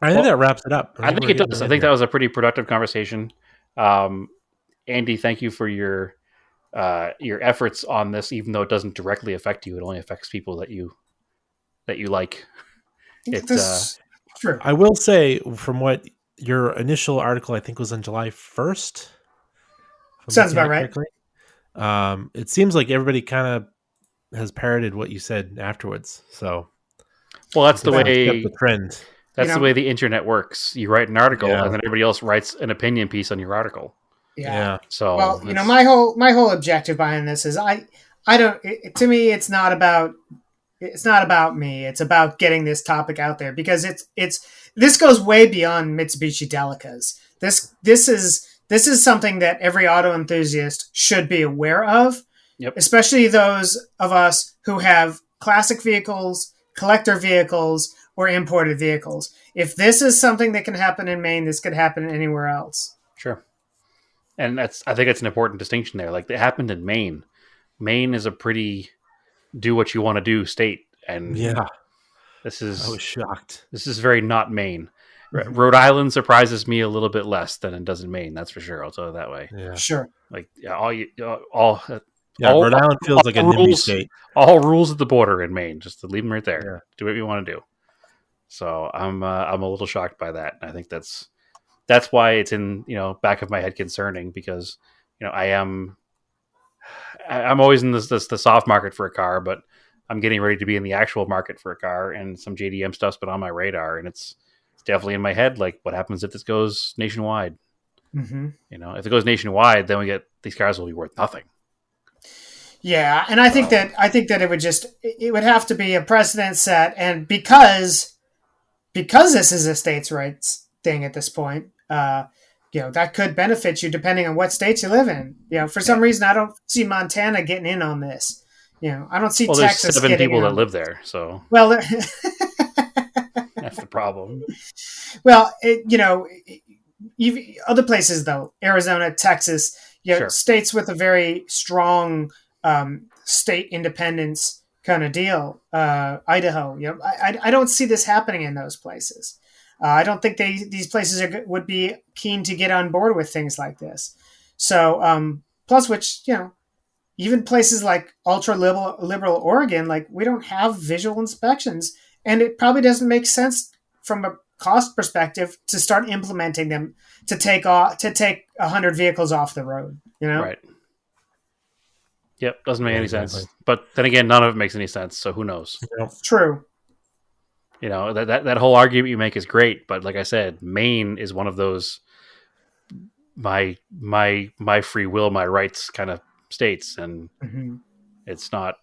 Speaker 1: I think that wraps it up.
Speaker 2: I think it does. I think that was a pretty productive conversation. Andy, thank you for your efforts on this. Even though it doesn't directly affect you, it only affects people that you like. It's
Speaker 3: true.
Speaker 1: I will say, from what your initial article, I think was on July 1st.
Speaker 3: Sounds about right.
Speaker 1: It seems like everybody kind of has parroted what you said afterwards. So,
Speaker 2: well, that's the way
Speaker 1: the trend.
Speaker 2: That's the way the internet works. You write an article, and then everybody else writes an opinion piece on your article.
Speaker 3: Yeah.
Speaker 2: So,
Speaker 3: well, my whole objective behind this is I don't. To me, it's not about me. It's about getting this topic out there because this goes way beyond Mitsubishi Delicas. This is something that every auto enthusiast should be aware of.
Speaker 2: Yep.
Speaker 3: Especially those of us who have classic vehicles, collector vehicles, or imported vehicles. If this is something that can happen in Maine, this could happen anywhere else.
Speaker 2: Sure. And I think it's an important distinction there. Like, it happened in Maine. Maine is a pretty do what you want to do state. And
Speaker 1: I
Speaker 2: was
Speaker 1: shocked.
Speaker 2: This is very not Maine. Rhode Island surprises me a little bit less than it does in Maine. That's for sure. I'll tell you that way.
Speaker 1: Yeah.
Speaker 3: Sure.
Speaker 2: Like Rhode
Speaker 1: Island feels like a NIMBY state.
Speaker 2: All rules at the border in Maine. Just to leave them right there.
Speaker 1: Yeah.
Speaker 2: Do what you want to do. So I'm a little shocked by that. I think that's why it's in back of my head concerning because I'm always in the soft market for a car, but I'm getting ready to be in the actual market for a car, and some JDM stuff's been on my radar, and it's definitely in my head. Like, what happens if this goes nationwide?
Speaker 3: Mm-hmm.
Speaker 2: If it goes nationwide, then these cars will be worth nothing.
Speaker 3: Yeah, and I think that it would have to be a precedent set, and because this is a states' rights thing at this point, that could benefit you depending on what states you live in. For some reason, I don't see Montana getting in on I don't see Texas.
Speaker 2: There's 7 people that live there, so
Speaker 3: well,
Speaker 2: That's the problem.
Speaker 3: Well, other places though, Arizona, Texas,
Speaker 2: Sure.
Speaker 3: states with a very strong state independence kind of deal. Idaho, I don't see this happening in those places. I don't think these places would be keen to get on board with things like this. So, plus which, even places like ultra liberal Oregon, like we don't have visual inspections, and it probably doesn't make sense from a cost perspective to start implementing them to take 100 vehicles off the road.
Speaker 2: Right. Yep, doesn't make any
Speaker 1: Exactly.
Speaker 2: sense. But then again, none of it makes any sense. So who knows?
Speaker 3: True.
Speaker 2: That whole argument you make is great, but like I said, Maine is one of those my free will, my rights kind of states, and it's not.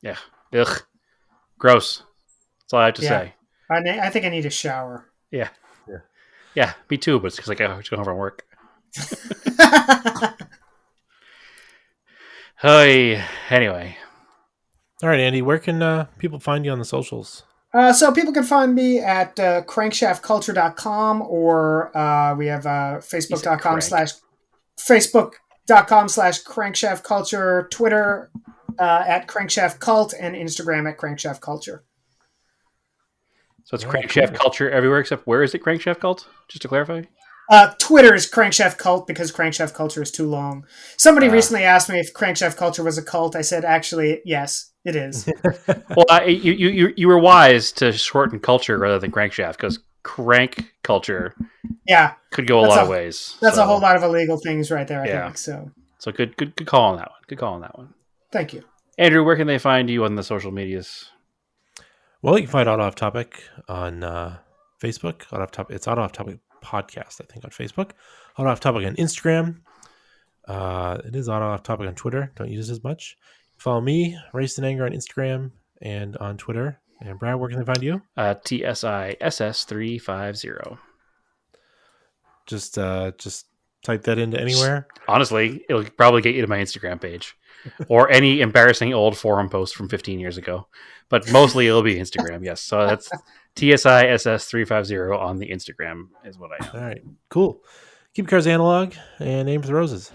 Speaker 2: Yeah, ugh, gross. That's all I have to say.
Speaker 3: I think I need a shower.
Speaker 2: Yeah, me too. But it's because I got to go home from work. Hey, anyway.
Speaker 1: All right, Andy, where can people find you on the socials?
Speaker 3: So people can find me at crankshaftculture.com, or we have facebook.com/crankshaftculture, Twitter at crankshaftcult, and Instagram at crankshaftculture.
Speaker 2: So it's Crankshaft Culture everywhere except where is it Crankshaft Cult? Just to clarify.
Speaker 3: Twitter is Crankshaft Cult because Crankshaft Culture is too long. Somebody recently asked me if Crankshaft Culture was a cult. I said, actually, yes, it is.
Speaker 2: Well, you were wise to shorten culture rather than Crankshaft, because crank culture could go a lot of ways.
Speaker 3: That's a whole lot of illegal things right there, I think. So
Speaker 2: good call on that one. Good call on that one.
Speaker 3: Thank you.
Speaker 2: Andrew, where can they find you on the social medias?
Speaker 1: Well, you can find Auto Off Topic on Facebook. It's Auto Off Topic Podcast, I think, on Facebook. Auto Off Topic on Instagram. It is Auto Off Topic on Twitter. Don't use it as much. Follow me, Race and Anger, on Instagram and on Twitter. And Brad, where can they find you?
Speaker 2: TSISS350.
Speaker 1: Just type that into anywhere.
Speaker 2: Honestly, it'll probably get you to my Instagram page or any embarrassing old forum post from 15 years ago. But mostly it'll be Instagram, yes. So that's TSISS350 on the Instagram is what I have.
Speaker 1: All right, cool. Keep cars analog and aim for the roses.